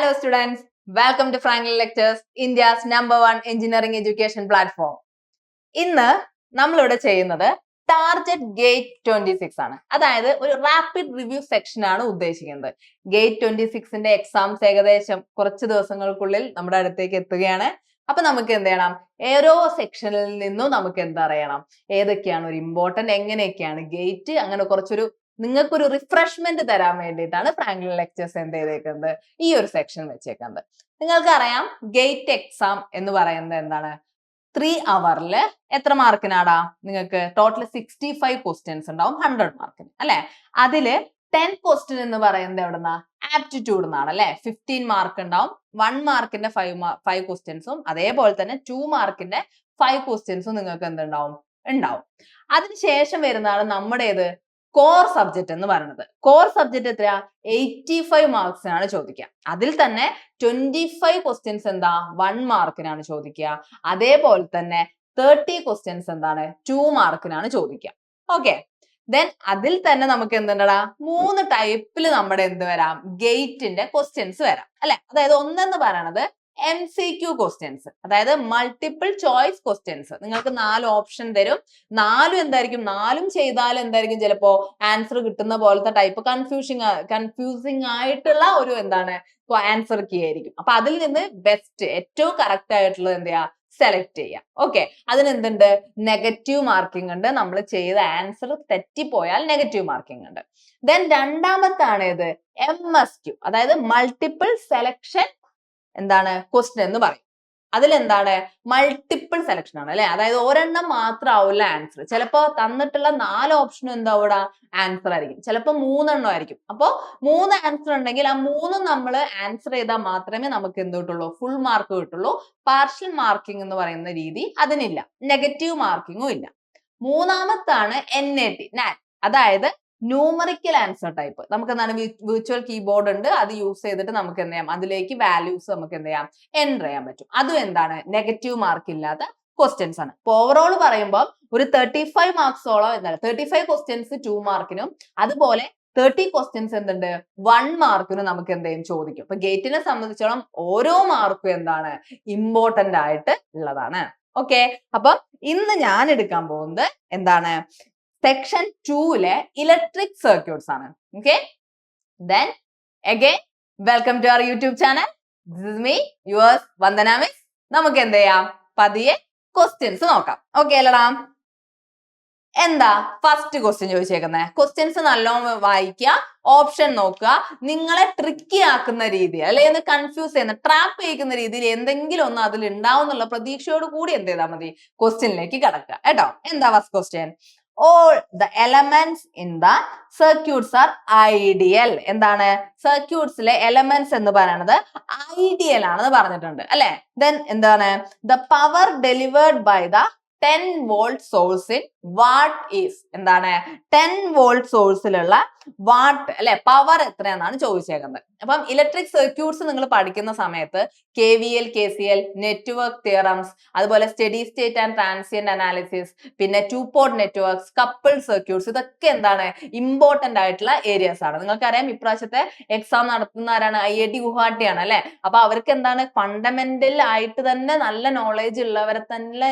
Hello students, welcome to Franklin Lectures, India's #1 engineering education platform. ഇന്ന് നമ്മളിവിടെ ചെയ്യുന്നത് target gate 26 ആണ്. അതായത് ഒരു റാപ്പിഡ് റിവ്യൂ സെക്ഷൻ ആണ് ഉദ്ദേശിക്കുന്നത്. ഗേറ്റ് 26ന്റെ എക്സാംസ് ഏകദേശം കുറച്ച് ദിവസങ്ങൾക്കുള്ളിൽ നമ്മുടെ അടുത്തേക്ക് എത്തുകയാണ്. അപ്പൊ നമുക്ക് എന്ത് ചെയ്യണം? ഓരോ സെക്ഷനിൽ നിന്നും നമുക്ക് എന്തറിയണം, ഏതൊക്കെയാണ് ഒരു ഇമ്പോർട്ടന്റ്, എങ്ങനെയൊക്കെയാണ് ഗേറ്റ്, അങ്ങനെ കുറച്ചൊരു നിങ്ങൾക്കൊരു റിഫ്രഷ്മെന്റ് തരാൻ വേണ്ടിയിട്ടാണ് ഫ്രാങ്ക്ലിൻ ലെക്ചേഴ്സ് എന്ത് ചെയ്തേക്കുന്നത്, ഈ ഒരു സെക്ഷൻ വെച്ചേക്കുന്നത്. നിങ്ങൾക്കറിയാം ഗേറ്റ് എക്സാം എന്ന് പറയുന്നത് എന്താണ്? 3 hours എത്ര മാർക്കിനാടാ? നിങ്ങൾക്ക് ടോട്ടൽ 65 ക്വസ്റ്റ്യൻസ് ഉണ്ടാവും 100 മാർക്കിന് അല്ലെ. അതില് 10 ക്വസ്റ്റ്യൻ എന്ന് പറയുന്നത് എവിടുന്നാ? ആപ്റ്റിറ്റ്യൂഡ് എന്നാണ് അല്ലെ. 15 മാർക്ക് ഉണ്ടാവും. 1 മാർക്കിന്റെ 5 ക്വസ്റ്റ്യൻസും അതേപോലെ തന്നെ 2 മാർക്കിന്റെ 5 ക്വസ്റ്റ്യൻസും നിങ്ങൾക്ക് എന്തുണ്ടാവും? ഉണ്ടാവും. അതിനുശേഷം വരുന്നതാണ് നമ്മുടേത് കോർ സബ്ജക്ട് എന്ന് പറയുന്നത്. കോർ സബ്ജക്ട് എത്രയാ? 85 മാർക്സിനാണ് ചോദിക്കുക. അതിൽ തന്നെ 25 ക്വസ്റ്റ്യൻസ് എന്താ? 1 മാർക്കിനാണ് ചോദിക്കുക. അതേപോലെ തന്നെ 30 ക്വസ്റ്റ്യൻസ് എന്താണ്? 2 മാർക്കിനാണ് ചോദിക്കുക. ഓക്കെ, ദെൻ അതിൽ തന്നെ നമുക്ക് എന്തുണ്ടടാ? 3 ടൈപ്പിൽ നമ്മുടെ എന്ത് വരാം? ഗേറ്റിന്റെ ക്വസ്റ്റ്യൻസ് വരാം അല്ലെ. അതായത് ഒന്നെന്ന് പറയണത് MCQ ക്വസ്റ്റ്യൻസ്, അതായത് മൾട്ടിപ്പിൾ ചോയ്സ് ക്വസ്റ്റ്യൻസ്. നിങ്ങൾക്ക് 4 ഓപ്ഷൻ തരും. 4 എന്തായിരിക്കും? 4 ചെയ്താൽ എന്തായിരിക്കും ചിലപ്പോ ആൻസർ കിട്ടുന്ന പോലത്തെ ടൈപ്പ് കൺഫ്യൂസിങ് ആയിട്ടുള്ള ഒരു എന്താണ് ആൻസർ കീ ആയിരിക്കും. അപ്പൊ അതിൽ നിന്ന് ബെസ്റ്റ്, ഏറ്റവും കറക്റ്റ് ആയിട്ടുള്ളത് എന്ത് ചെയ്യാ? സെലക്ട് ചെയ്യാം. ഓക്കെ, അതിനെന്തുണ്ട്? നെഗറ്റീവ് മാർക്കിംഗ് ഉണ്ട്. നമ്മൾ ചെയ്ത ആൻസർ തെറ്റിപ്പോയാൽ നെഗറ്റീവ് മാർക്കിംഗ് ഉണ്ട്. ദെൻ രണ്ടാമത്താണ് ഇത് MSQ, അതായത് മൾട്ടിപ്പിൾ സെലക്ഷൻ എന്താണ് ക്വസ്റ്റ്യൻ എന്ന് പറയും. അതിലെന്താണ്? മൾട്ടിപ്പിൾ സെലക്ഷൻ ആണ് അല്ലെ. അതായത് ഒരെണ്ണം മാത്രം ആവില്ല ആൻസർ. ചിലപ്പോ തന്നിട്ടുള്ള 4 ഓപ്ഷനും എന്താ ആൻസർ ആയിരിക്കും, ചിലപ്പോ 3 എണ്ണം ആയിരിക്കും. അപ്പൊ 3 ആൻസർ ഉണ്ടെങ്കിൽ ആ 3 നമ്മൾ ആൻസർ ചെയ്താൽ മാത്രമേ നമുക്ക് എന്ത് കിട്ടുള്ളൂ? ഫുൾ മാർക്ക് കിട്ടുള്ളൂ. പാർഷ്യൽ മാർക്കിംഗ് എന്ന് പറയുന്ന രീതി അതിനില്ല. നെഗറ്റീവ് മാർക്കിങ്ങും ഇല്ല. മൂന്നാമത്താണ് NAT, അതായത് ന്യൂമറിക്കൽ ആൻസർ ടൈപ്പ്. നമുക്ക് എന്താണ് വിർച്വൽ കീബോർഡ് ഉണ്ട്. അത് യൂസ് ചെയ്തിട്ട് നമുക്ക് എന്ത് ചെയ്യാം? അതിലേക്ക് വാല്യൂസ് നമുക്ക് എന്ത് ചെയ്യാം? എൻ്റർ ചെയ്യാൻ പറ്റും. അതും എന്താണ്? നെഗറ്റീവ് മാർക്ക് ഇല്ലാത്ത ക്വസ്റ്റ്യൻസ് ആണ്. ഇപ്പൊ ഓവറോൾ പറയുമ്പോൾ ഒരു 35 മാർക്സോളം എന്താണ് 35 ക്വസ്റ്റ്യൻസ് 2 മാർക്കിനും അതുപോലെ 30 ക്വസ്റ്റ്യൻസ് എന്തുണ്ട് 1 മാർക്കിനും നമുക്ക് എന്തെയും ചോദിക്കും. അപ്പൊ ഗേറ്റിനെ സംബന്ധിച്ചോളം ഓരോ മാർക്കും എന്താണ് ഇമ്പോർട്ടന്റ് ആയിട്ട് ഉള്ളതാണ്. ഓക്കെ, അപ്പൊ ഇന്ന് ഞാൻ എടുക്കാൻ പോകുന്നത് എന്താണ്? സെക്ഷൻ 2 ഇലക്ട്രിക് സർക്യൂട്ട്സ് ആണ്. Okay, then again welcome to our YouTube channel. This is me, yours Vandana Miss. നമുക്ക് എന്ത് ചെയ്യാം? പതിയെ ക്വസ്റ്റ്യൻസ് നോക്കാം. ഓക്കെ അല്ലടാ? എന്താ ഫസ്റ്റ് ക്വസ്റ്റ്യൻ ചോദിച്ചേക്കുന്നത്? ക്വസ്റ്റ്യൻസ് നല്ലോണം വായിക്കുക, ഓപ്ഷൻ നോക്കുക. നിങ്ങളെ ട്രിക്കി ആക്കുന്ന രീതി അല്ലെങ്കിൽ കൺഫ്യൂസ് ചെയ്യുന്ന, ട്രാപ്പ് ചെയ്യിക്കുന്ന രീതിയിൽ എന്തെങ്കിലും ഒന്ന് അതിൽ ഉണ്ടാവും എന്നുള്ള പ്രതീക്ഷയോട് കൂടി എന്ത് ചെയ്താൽ മതി? ക്വസ്റ്റ്യനിലേക്ക് കടക്കുക കേട്ടോ. എന്താ first question? All the elements in the circuits are ideal. എന്താണ്? സർക്യൂട്ട്സിലെ എലമെന്റ്സ് എന്ന് പറയുന്നത് ഐഡിയൽ ആണെന്ന് പറഞ്ഞിട്ടുണ്ട് അല്ലെ. ദെൻ എന്താണ്? The power delivered by the 10 volt source in watt is. എന്താണ്? 10 volt സോഴ്സിലുള്ള വാട്ട് അല്ലെ പവർ എത്രയാണെന്നാണ് ചോദിച്ചേക്കുന്നത്. അപ്പം ഇലക്ട്രിക് സർക്യൂട്ട്സ് നിങ്ങൾ പഠിക്കുന്ന സമയത്ത് KVL, KCL, നെറ്റ്വർക്ക് തിയറംസ്, അതുപോലെ steady state and transient analysis, പിന്നെ 2 പോർട്ട് നെറ്റ്വർക്ക്സ്, കപ്പിൾ സർക്യൂട്ട്സ്, ഇതൊക്കെ എന്താണ് ഇമ്പോർട്ടന്റ് ആയിട്ടുള്ള ഏരിയസ് ആണ്. നിങ്ങൾക്കറിയാം ഇപ്രാവശ്യത്തെ എക്സാം നടത്തുന്ന ആരാണ്? IIT ഗുവാഹട്ടി ആണ് അല്ലെ. അപ്പൊ അവർക്ക് എന്താണ് ഫണ്ടമെന്റൽ ആയിട്ട് തന്നെ നല്ല നോളേജ് ഉള്ളവരെ തന്നെ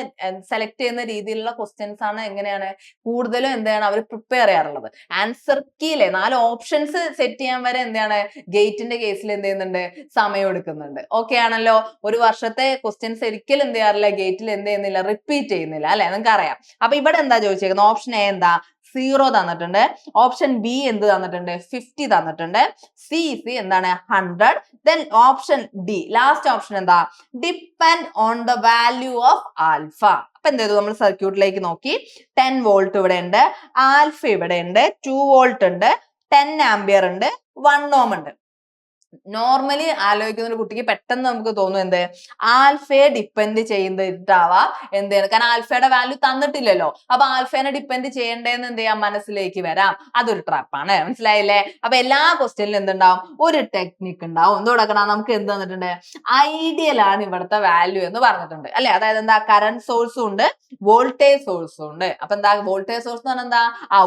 സെലക്ട് ചെയ്യുന്ന രീതിയിലുള്ള ക്വസ്റ്റ്യൻസ് ആണ് എങ്ങനെയാണ് കൂടുതലും എന്താണ് അവർ പ്രിപ്പയർ ചെയ്യാറുള്ളത്. ആൻസർ കീയിലെ 4 ഓപ്ഷൻസ് സെറ്റ് ചെയ്യാൻ വരെ എന്താണ് ഗേറ്റിന്റെ കേസിൽ എന്ത് ചെയ്യുന്നുണ്ട്? സമയം എടുക്കുന്നുണ്ട്. ഓക്കെ ആണല്ലോ? ഒരു വർഷത്തെ ക്വസ്റ്റ്യൻസ് ഒരിക്കലും എന്ത് ചെയ്യാറില്ല ഗേറ്റിൽ എന്ത് ചെയ്യുന്നില്ല, റിപ്പീറ്റ് ചെയ്യുന്നില്ല അല്ലെ. നിങ്ങൾക്ക് അറിയാം. അപ്പൊ ഇവിടെ എന്താ ചോദിച്ചേക്കുന്നത്? ഓപ്ഷൻ എ എന്താ? 0 തന്നിട്ടുണ്ട്. ഓപ്ഷൻ ബി എന്ത് തന്നിട്ടുണ്ട്? 50 തന്നിട്ടുണ്ട്. സി എന്താണ്? 100. Then option D last option എന്താ? Depend on the value of alpha. അപ്പൊ എന്ത് ചെയ്തു? നമ്മൾ സർക്യൂട്ടിലേക്ക് നോക്കി. 10 വോൾട്ട് ഇവിടെ ഉണ്ട്, ആൽഫ ഇവിടെ ഉണ്ട്, 2 വോൾട്ട് ഉണ്ട്, 10 ആംപിയർ ഉണ്ട്, 1 ഓം ഉണ്ട്. നോർമലി ആലോചിക്കുന്ന ഒരു കുട്ടിക്ക് പെട്ടെന്ന് നമുക്ക് തോന്നും എന്ത്? ആൽഫയെ ഡിപ്പെൻഡ് ചെയ്തിട്ടാവാ എന്താണ്, കാരണം ആൽഫയുടെ വാല്യൂ തന്നിട്ടില്ലല്ലോ. അപ്പൊ ആൽഫേനെ ഡിപ്പെൻഡ് ചെയ്യണ്ടേന്ന് എന്ത് ചെയ്യാം? മനസ്സിലേക്ക് വരാം. അതൊരു ട്രാപ്പാണ്. മനസ്സിലായില്ലേ? അപ്പൊ എല്ലാ ക്വസ്റ്റ്യനിലും എന്തുണ്ടാവും? ഒരു ടെക്നിക്ക് ഉണ്ടാവും. എന്ത് കൊടുക്കണം? നമുക്ക് എന്ത് തന്നിട്ടുണ്ട്? ഐഡിയൽ ആണ് ഇവിടുത്തെ വാല്യൂ എന്ന് പറഞ്ഞിട്ടുണ്ട് അല്ലെ. അതായത് എന്താ? കറന്റ് സോഴ്സും ഉണ്ട്, വോൾട്ടേജ് സോഴ്സും ഉണ്ട്. അപ്പൊ എന്താ വോൾട്ടേജ് സോഴ്സ് എന്ന് പറഞ്ഞാൽ എന്താ?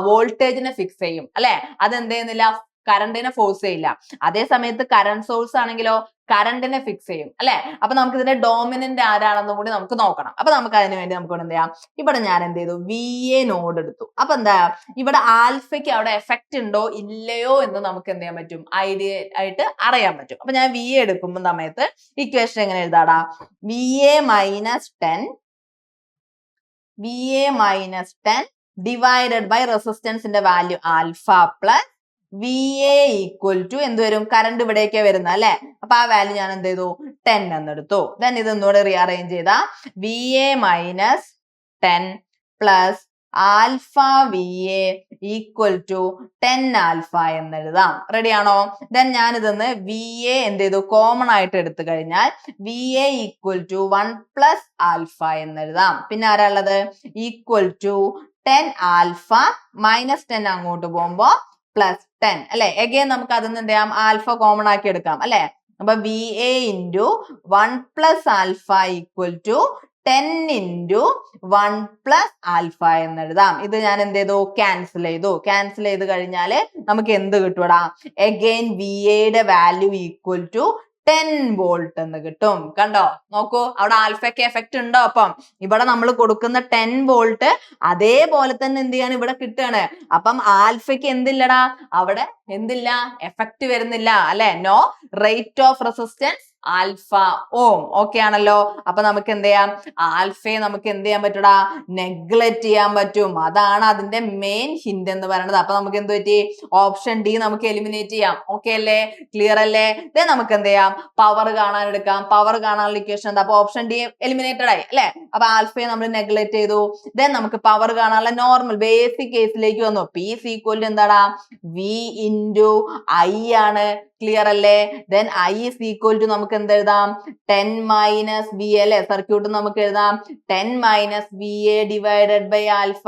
വോൾട്ടേജിനെ ഫിക്സ് ചെയ്യും അല്ലെ. അതെന്ത് ചെയ്യുന്നില്ല? കറണ്ടിനെ ഫോഴ്സ് ചെയ്യില്ല. അതേ സമയത്ത് കറന്റ് സോഴ്സ് ആണെങ്കിലോ കറണ്ടിനെ ഫിക്സ് ചെയ്യും അല്ലെ. അപ്പൊ നമുക്ക് ഇതിന്റെ ഡോമിനന്റ് ആരാണെന്നും കൂടി നമുക്ക് നോക്കണം. അപ്പൊ നമുക്ക് അതിന് വേണ്ടി നമുക്ക് എന്ത് ചെയ്യാം, ഇവിടെ ഞാൻ എന്ത് ചെയ്തു, VA നോഡ് എടുത്തു. അപ്പൊ എന്താ, ഇവിടെ ആൽഫയ്ക്ക് അവിടെ എഫക്റ്റ് ഉണ്ടോ ഇല്ലയോ എന്ന് നമുക്ക് എന്ത് ചെയ്യാൻ പറ്റും, ഐഡിയ ആയിട്ട് അറിയാൻ പറ്റും. അപ്പൊ ഞാൻ VA എടുക്കുമ്പോൾ സമയത്ത് ഇക്വേഷൻ എങ്ങനെ എഴുതാടാ, VA minus 10 divided by റെസിസ്റ്റൻസിന്റെ value alpha plus VA equal to എന്ത് വരും, കറണ്ട് ഇവിടേക്കാ വരുന്നത് അല്ലെ. അപ്പൊ ആ വാല്യൂ ഞാൻ എന്ത് ചെയ്തു, 10 എന്നെടുത്തു. ദെൻ ഇത് ഒന്നുകൂടെ റീഅറേഞ്ച് ചെയ്താ VA minus 10 plus alpha VA equal to 10 alpha എന്നെഴുതാം. റെഡി ആണോ? ദെൻ ഞാൻ ഇതൊന്ന് VA എന്ത് ചെയ്തു, കോമൺ ആയിട്ട് എടുത്തു കഴിഞ്ഞാൽ VA equal to 1 plus alpha എന്നെഴുതാം. പിന്നെ ആരാ ഉള്ളത്, ഈക്വൽ ടു 10 ആൽഫ മൈനസ് 10 അങ്ങോട്ട് പോകുമ്പോ പ്ലസ് 10 അല്ലെ. എഗെയിൻ നമുക്ക് അതിന് എന്ത് ചെയ്യാം, ആൽഫ കോമൺ ആക്കി എടുക്കാം അല്ലെ. അപ്പൊ VA into 1 plus alpha equal to 10 into 1 plus alpha എന്നെഴുതാം. ഇത് ഞാൻ എന്ത് ചെയ്തു, ക്യാൻസൽ ചെയ്ത് കഴിഞ്ഞാൽ നമുക്ക് എന്ത് കിട്ടൂടാ, എഗെയിൻ VAയുടെ വാല്യൂ ഈക്വൽ ടു 10 വോൾട്ട് എന്ന് കിട്ടും. കണ്ടോ, നോക്കൂ അവിടെ ആൽഫയ്ക്ക് എഫക്റ്റ് ഉണ്ടോ. അപ്പം ഇവിടെ നമ്മൾ കൊടുക്കുന്ന 10 വോൾട്ട് അതേപോലെ തന്നെ എന്ത് ചെയ്യാണ്, ഇവിടെ കിട്ടുകയാണ്. അപ്പം ആൽഫയ്ക്ക് എന്തില്ലടാ, അവിടെ എന്തില്ല, എഫക്റ്റ് വരുന്നില്ല അല്ലെ. No rate of resistance alpha ohm. Okay ആണല്ലോ. അപ്പൊ നമുക്ക് എന്ത് ചെയ്യാം, ആൽഫയെ നമുക്ക് എന്ത് ചെയ്യാൻ പറ്റൂടാ, നെഗ്ലക്ട് ചെയ്യാൻ പറ്റും. അതാണ് അതിന്റെ മെയിൻ ഹിന്റ് എന്ന് പറയുന്നത്. അപ്പൊ നമുക്ക് എന്ത് പറ്റി, ഓപ്ഷൻ ഡി നമുക്ക് എലിമിനേറ്റ് ചെയ്യാം. ഓക്കെ അല്ലേ, ക്ലിയർ അല്ലേ. ദേ നമുക്ക് എന്ത് ചെയ്യാം, പവർ കാണാൻ എടുക്കാം. പവർ കാണാനുള്ള ഇക്വേഷൻ എന്താ, അപ്പൊ ഓപ്ഷൻ ഡി എലിമിനേറ്റഡ് ആയി അല്ലെ. അപ്പൊ ആൽഫയെ നമ്മൾ നെഗ്ലക്ട് ചെയ്തു. ദെൻ നമുക്ക് പവർ കാണാനുള്ള നോർമൽ ബേസിക് കേസിലേക്ക് വന്നു. P is equal to എന്താടാ, V ഇൻറ്റു I ആണ്. ക്ലിയർ അല്ലേ. Then I is equal to നമുക്ക് എന്ത് എഴുതാം, 10 മൈനസ് VA അല്ലെ. സർക്യൂട്ട് നമുക്ക് എഴുതാം 10 minus VA divided by alpha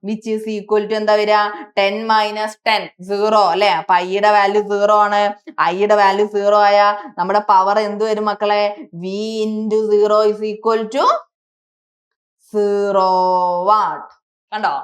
which is equal to എന്താ വരിക, 10 മൈനസ് 10 0 അല്ലെ. അപ്പൊ ഐയുടെ വാല്യൂ 0 ആണ്. ഐയുടെ വാല്യൂ 0 ആയ നമ്മുടെ പവർ എന്ത് വരും മക്കളെ, V into 0 is equal to 0 watt. കണ്ടോ,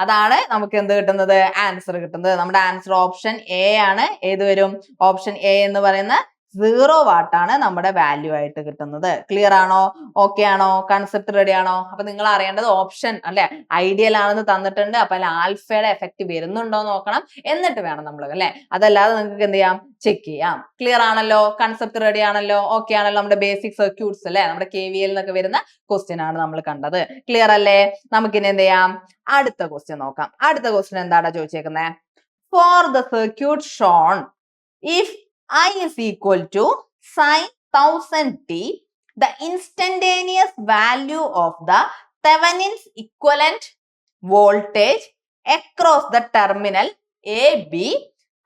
അതാണ് നമുക്ക് എന്ത് കിട്ടുന്നത്, ആൻസർ കിട്ടുന്നത്. നമ്മുടെ ആൻസർ ഓപ്ഷൻ എ ആണ്. ഏത് വരും, ഓപ്ഷൻ എ എന്ന് പറയുന്ന 0 വാട്ടാണ് നമ്മുടെ വാല്യൂ ആയിട്ട് കിട്ടുന്നത്. ക്ലിയർ ആണോ, ഓക്കെ ആണോ, കൺസെപ്റ്റ് റെഡി ആണോ. അപ്പൊ നിങ്ങൾ അറിയേണ്ടത് ഓപ്ഷൻ അല്ലെ ഐഡിയൽ ആണെന്ന് തന്നിട്ടുണ്ട്. അപ്പൊ അതിൽ ആൽഫയുടെ എഫക്റ്റ് വരുന്നുണ്ടോ നോക്കണം, എന്നിട്ട് വേണം നമ്മൾ അല്ലെ. അതല്ലാതെ നിങ്ങൾക്ക് എന്ത് ചെയ്യാം, ചെക്ക് ചെയ്യാം. ക്ലിയർ ആണല്ലോ, കൺസെപ്റ്റ് റെഡി ആണല്ലോ, ഓക്കെ ആണല്ലോ. നമ്മുടെ ബേസിക് സർക്യൂട്ട്സ് അല്ലെ, നമ്മുടെ KVL എന്നൊക്കെ വരുന്ന ക്വസ്റ്റ്യൻ ആണ് നമ്മൾ കണ്ടത്. ക്ലിയർ അല്ലേ. നമുക്കിനി എന്ത് ചെയ്യാം, അടുത്ത ക്വസ്റ്റ്യൻ നോക്കാം. അടുത്ത ക്വസ്റ്റ്യൻ എന്താണ് ചോദിച്ചേക്കുന്നത്, for the circuit shown if I is equal to sin 1000t the instantaneous value of the Thevenin's equivalent voltage across the terminal AB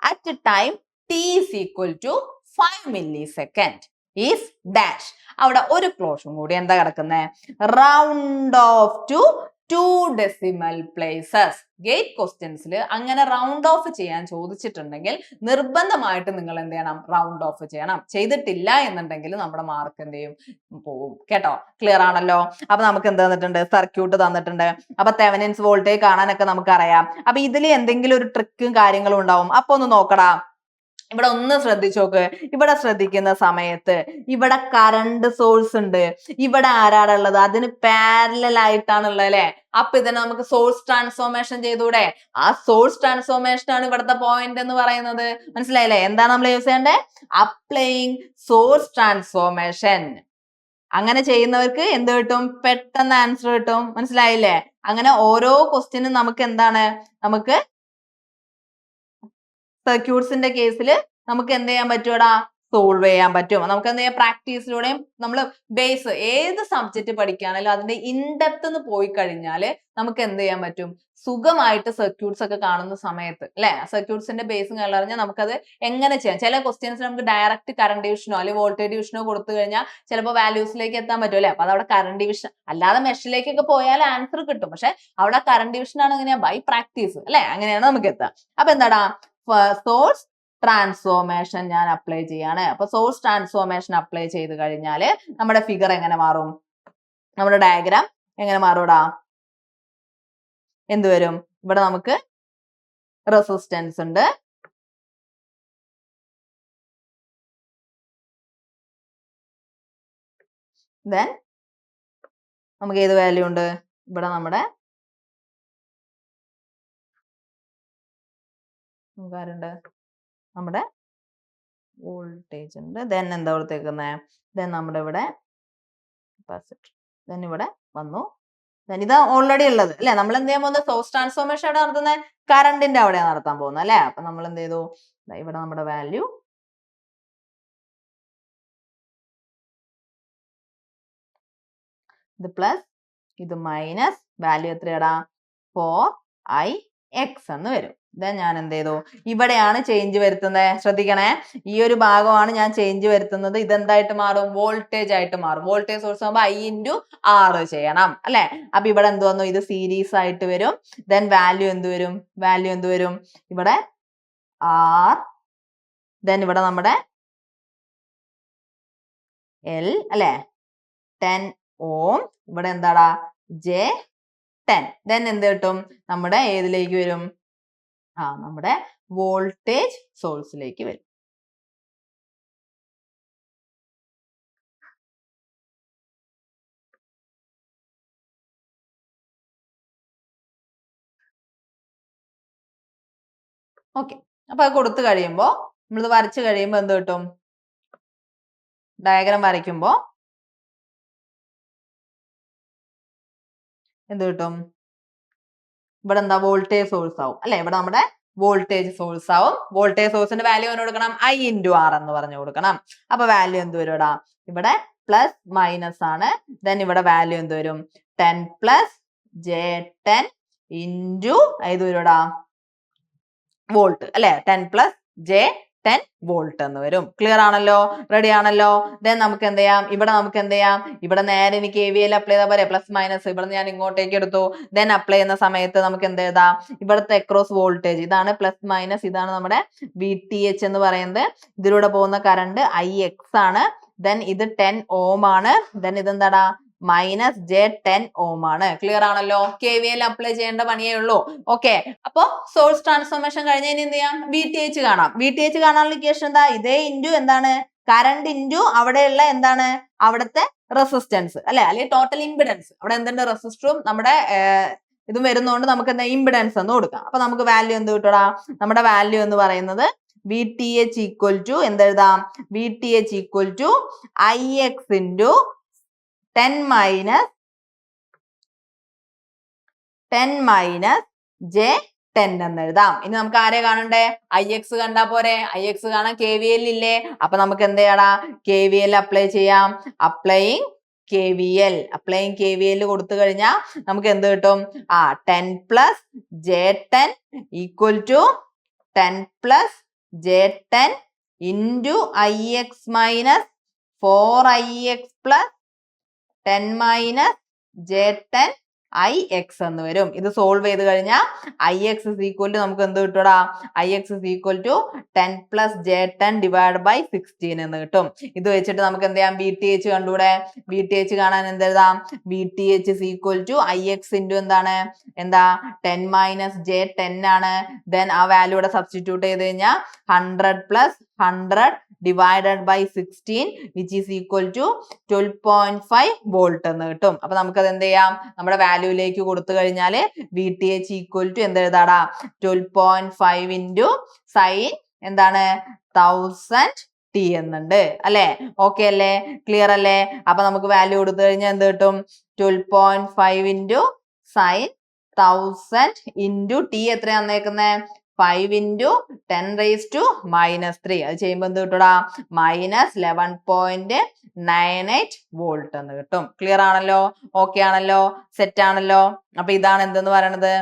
at time t is equal to 5 millisecond is dash. അവിടെ ഒരു ക്ലോഷും കൂടി എന്താ കിടക്കുന്നത്, round off to 2 decimal places. GATE ക്വസ്റ്റ്യൻസിൽ അങ്ങനെ round of ചെയ്യാൻ ചോദിച്ചിട്ടുണ്ടെങ്കിൽ നിർബന്ധമായിട്ട് നിങ്ങൾ എന്ത് ചെയ്യണം, റൗണ്ട് ഓഫ് ചെയ്യണം. ചെയ്തിട്ടില്ല എന്നുണ്ടെങ്കിൽ നമ്മുടെ മാർക്ക് എന്ത് ചെയ്യും, പോവും. കേട്ടോ, ക്ലിയർ ആണല്ലോ. അപ്പൊ നമുക്ക് എന്ത് തന്നിട്ടുണ്ട്, സർക്യൂട്ട് തന്നിട്ടുണ്ട്. അപ്പൊ തെവനിൻസ് വോൾട്ടേജ് കാണാനൊക്കെ നമുക്കറിയാം. അപ്പൊ ഇതിൽ എന്തെങ്കിലും ഒരു ട്രിക്കും കാര്യങ്ങളും ഉണ്ടാവും. അപ്പൊ ഒന്ന് നോക്കടാ, ഇവിടെ ഒന്ന് ശ്രദ്ധിച്ചു നോക്ക്. ഇവിടെ ശ്രദ്ധിക്കുന്ന സമയത്ത് ഇവിടെ കറണ്ട് സോഴ്സ് ഉണ്ട്. ഇവിടെ ആരാടുള്ളത്, അതിന് പാരലൽ ആയിട്ടാണുള്ളത് അല്ലെ. അപ്പൊ ഇതിനെ നമുക്ക് സോഴ്സ് ട്രാൻസ്ഫോർമേഷൻ ചെയ്തൂടെ. ആ സോഴ്സ് ട്രാൻസ്ഫോർമേഷൻ ആണ് ഇവിടുത്തെ പോയിന്റ് എന്ന് പറയുന്നത്. മനസ്സിലായില്ലേ, എന്താണ് നമ്മൾ യൂസ് ചെയ്യേണ്ടത്, അപ്ലൈയിങ് സോഴ്സ് ട്രാൻസ്ഫോർമേഷൻ. അങ്ങനെ ചെയ്യുന്നവർക്ക് എന്ത് കിട്ടും, പെട്ടെന്ന് ആൻസർ കിട്ടും. മനസ്സിലായില്ലേ. അങ്ങനെ ഓരോ ക്വസ്റ്റ്യനും നമുക്ക് എന്താണ്, നമുക്ക് സർക്യൂട്ട്സിന്റെ കേസിൽ നമുക്ക് എന്ത് ചെയ്യാൻ പറ്റൂടാ, സോൾവ് ചെയ്യാൻ പറ്റും. നമുക്ക് എന്ത് ചെയ്യാം, പ്രാക്ടീസിലൂടെയും നമ്മൾ ബേസ് ഏത് സബ്ജക്ട് പഠിക്കുകയാണെങ്കിലും അതിന്റെ ഇൻഡെപ്ത് എന്ന് പോയി കഴിഞ്ഞാൽ നമുക്ക് എന്ത് ചെയ്യാൻ പറ്റും, സുഖമായിട്ട് സർക്യൂട്ട്സ് ഒക്കെ കാണുന്ന സമയത്ത് അല്ലെ, സർക്യൂട്ട്സിന്റെ ബേസും അറിഞ്ഞാൽ നമുക്കത് എങ്ങനെ ചെയ്യാം. ചില ക്വസ്റ്റ്യൻസ് നമുക്ക് ഡയറക്റ്റ് കറണ്ട് ഡിവിഷനോ അല്ലെങ്കിൽ വോൾട്ടേജ് ഡിവിഷനോ കൊടുത്തു കഴിഞ്ഞാൽ ചിലപ്പോൾ വാല്യൂസിലേക്ക് എത്താൻ പറ്റും അല്ലെ. അപ്പൊ അതവിടെ കറണ്ട് ഡിവിഷൻ, അല്ലാതെ മെഷിലേക്കൊക്കെ പോയാൽ ആൻസർ കിട്ടും. പക്ഷെ അവിടെ കറണ്ട് ഡിവിഷൻ ആണ് എങ്ങനെയാ, ബൈ പ്രാക്ടീസ് അല്ലെ, അങ്ങനെയാണ് നമുക്ക് എത്താം. അപ്പൊ എന്താടാ, സോഴ്സ് ട്രാൻസ്ഫോർമേഷൻ ഞാൻ അപ്ലൈ ചെയ്യാണ്. അപ്പൊ സോഴ്സ് ട്രാൻസ്ഫോർമേഷൻ അപ്ലൈ ചെയ്ത് കഴിഞ്ഞാൽ നമ്മുടെ ഫിഗർ എങ്ങനെ മാറും, നമ്മുടെ ഡയഗ്രാം എങ്ങനെ മാറൂടാ, എന്ത് വരും, ഇവിടെ നമുക്ക് റെസിസ്റ്റൻസ് ഉണ്ട്, ദെൻ നമുക്ക് ഏത് വാല്യൂ ഉണ്ട് ഇവിടെ നമ്മുടെ ആരുണ്ട് നമ്മുടെ വോൾട്ടേജ് ഉണ്ട്. ദെൻ എന്താ കൊടുത്തേക്കുന്നത്, ദെൻ നമ്മുടെ ഇവിടെ കപ്പാസിറ്റർ, ദെൻ ഇവിടെ വന്നു. ദെൻ ഇത് ഓൾറെഡി ഉള്ളത് അല്ലെ. നമ്മൾ എന്ത് ചെയ്യാൻ പോകുന്നത്, സോഴ്സ് ട്രാൻസ്ഫോർമേഷൻ അവിടെ നടത്തുന്നത് കറണ്ടിന്റെ അവിടെയാണ് നടത്താൻ പോകുന്നത് അല്ലെ. അപ്പൊ നമ്മൾ എന്ത് ചെയ്തു, ഇവിടെ നമ്മുടെ വാല്യൂ ഇത് പ്ലസ് ഇത് മൈനസ് വാല്യൂ എത്രയാടാ 4ix എന്ന് വരും. ദെൻ ഞാൻ എന്ത് ചെയ്തു, ഇവിടെയാണ് ചേഞ്ച് വരുത്തുന്നത്. ശ്രദ്ധിക്കണേ, ഈ ഒരു ഭാഗമാണ് ഞാൻ ചേഞ്ച് വരുത്തുന്നത്. ഇതെന്തായിട്ട് മാറും, വോൾട്ടേജ് ആയിട്ട് മാറും. വോൾട്ടേജ് സോഴ്സ് ആകുമ്പോൾ I × R ചെയ്യണം അല്ലെ. അപ്പൊ ഇവിടെ എന്ത് വന്നു, ഇത് സീരീസ് ആയിട്ട് വരും. ദെൻ വാല്യൂ എന്ത് വരും, വാല്യൂ എന്ത് വരും, ഇവിടെ R, ദെൻ ഇവിടെ നമ്മുടെ L അല്ലെ 10 ohm, ഇവിടെ എന്താടാ J10. ദെൻ എന്ത് കിട്ടും, നമ്മുടെ ഏതിലേക്ക് വരും, നമ്മുടെ വോൾട്ടേജ് സോഴ്സിലേക്ക് വരും. ഓക്കെ, അപ്പൊ അത് കൊടുത്തു കഴിയുമ്പോൾ നമ്മളിത് വരച്ചു കഴിയുമ്പോൾ എന്ത് കിട്ടും, ഡയഗ്രാം വരയ്ക്കുമ്പോൾ എന്ത് കിട്ടും, ഇവിടെ എന്താ വോൾട്ടേജ് സോഴ്സ് ആവും അല്ലെ. ഇവിടെ നമ്മുടെ വോൾട്ടേജ് സോഴ്സ് ആവും. വോൾട്ടേജ് സോഴ്സിന്റെ വാല്യൂ എന്ന് കൊടുക്കണം, I × R എന്ന് പറഞ്ഞു കൊടുക്കണം. അപ്പൊ വാല്യൂ എന്ത് വരും ഇടാ, ഇവിടെ പ്ലസ് മൈനസ് ആണ്. ദെൻ ഇവിടെ വാല്യൂ എന്ത് വരും, 10 + J10 × ഇത് വരും ഇടാ വോൾട്ട് അല്ലെ. 10 + J10 വോൾട്ട് എന്ന് വരും. ക്ലിയർ ആണല്ലോ, റെഡി ആണല്ലോ. ദെൻ നമുക്ക് എന്ത് ചെയ്യാം, ഇവിടെ നമുക്ക് എന്ത് ചെയ്യാം, ഇവിടെ നേരെ എനിക്ക് KVL അപ്ലൈ ചെയ്താൽ പോരെ, പ്ലസ് മൈനസ് ഇവിടെ ഞാൻ ഇങ്ങോട്ടേക്ക് എടുത്തു. ദെൻ അപ്ലൈ ചെയ്യുന്ന സമയത്ത് നമുക്ക് എന്ത് എഴുതാം, ഇവിടുത്തെ അക്രോസ് വോൾട്ടേജ് ഇതാണ് പ്ലസ് മൈനസ്, ഇതാണ് നമ്മുടെ VTH എന്ന് പറയുന്നത്. ഇതിലൂടെ പോകുന്ന കറണ്ട് Ix ആണ്. ദെൻ ഇത് 10 ohm ആണ്. ദെൻ ഇതെന്താടാ -J10 ohm ആണ്. ക്ലിയർ ആണല്ലോ. KVL അപ്ലൈ ചെയ്യേണ്ട പണിയേ ഉള്ളൂ. ഓക്കെ, അപ്പൊ സോഴ്സ് ട്രാൻസ്ഫോർമേഷൻ കഴിഞ്ഞ ഇനി എന്ത് ചെയ്യാം, VTH കാണാം. VTH കാണാനുള്ള ഇക്വേഷൻ എന്താ, ഇതേ ഇൻറ്റു എന്താണ് കറണ്ട് ഇൻറ്റു അവിടെയുള്ള എന്താണ് അവിടുത്തെ റെസിസ്റ്റൻസ് അല്ലെ, അല്ലെങ്കിൽ ടോട്ടൽ ഇമ്പിഡൻസ്. അവിടെ എന്തുണ്ട്, റെസിസ്റ്ററും നമ്മുടെ ഇതും വരുന്നതുകൊണ്ട് നമുക്ക് എന്താ ഇമ്പിഡൻസ് എന്ന് കൊടുക്കാം. അപ്പൊ നമുക്ക് വാല്യൂ എന്ത് കിട്ടൂടാ, നമ്മുടെ വാല്യൂ എന്ന് പറയുന്നത് VTH = എന്തെഴുതാം, VTH = Ix × 10 - J10 എന്ന് എഴുതാം. ഇനി നമുക്ക് ആരെ കാണണ്ടേ, Ix കണ്ടാ പോരെ, Ix കാണാൻ KVL ഇല്ലേ. അപ്പൊ നമുക്ക് എന്ത് ചെയ്യടാ, KVL അപ്ലൈ ചെയ്യാം. അപ്ലൈയിങ് KVL കൊടുത്തു കഴിഞ്ഞാൽ നമുക്ക് എന്ത് കിട്ടും, 10 + J10 = 10 + J10 × Ix - 4Ix + 10 - J10 Ix എന്ന് വരും. ഇത് സോൾവ് ചെയ്ത് കഴിഞ്ഞാൽ Ix = നമുക്ക് എന്ത് കിട്ടൂടാ, Ix = 10 + J10 / 16 എന്ന് കിട്ടും. ഇത് വെച്ചിട്ട് നമുക്ക് എന്ത് ചെയ്യാം, VTH കണ്ടൂടെ. VTH കാണാൻ എന്തെഴുതാം, VTH = Ix × എന്താണ് 10 - J10 ആണ്. ദെൻ ആ വാല്യൂ ഇവിടെ സബ്സ്റ്റിറ്റ്യൂട്ട് ചെയ്ത് കഴിഞ്ഞാൽ 100 + 100 / 16 which is equal to 12.5 volt എന്ന് കിട്ടും. അപ്പൊ നമുക്കത് എന്ത് ചെയ്യാം, നമ്മുടെ വാല്യൂയിലേക്ക് കൊടുത്തു കഴിഞ്ഞാൽ VTH = എന്തെഴുതാടാ 12.5 × sin എന്താണ് 1000t എന്നുണ്ട് അല്ലെ. ഓക്കെ അല്ലേ, ക്ലിയർ അല്ലേ. അപ്പൊ നമുക്ക് വാല്യൂ കൊടുത്തു കഴിഞ്ഞാൽ എന്ത് കിട്ടും, 12.5 × sin 1000 × t എത്രയാ തന്നേക്കുന്നത്, 5 × 10⁻³ അത് ചെയ്യുമ്പോൾ എന്ത് കിട്ടൂടാ, -11.98 വോൾട്ട് എന്ന് കിട്ടും. ക്ലിയർ ആണല്ലോ, ഓക്കെ ആണല്ലോ, സെറ്റ് ആണല്ലോ. അപ്പൊ ഇതാണ് എന്തെന്ന് പറയണത്,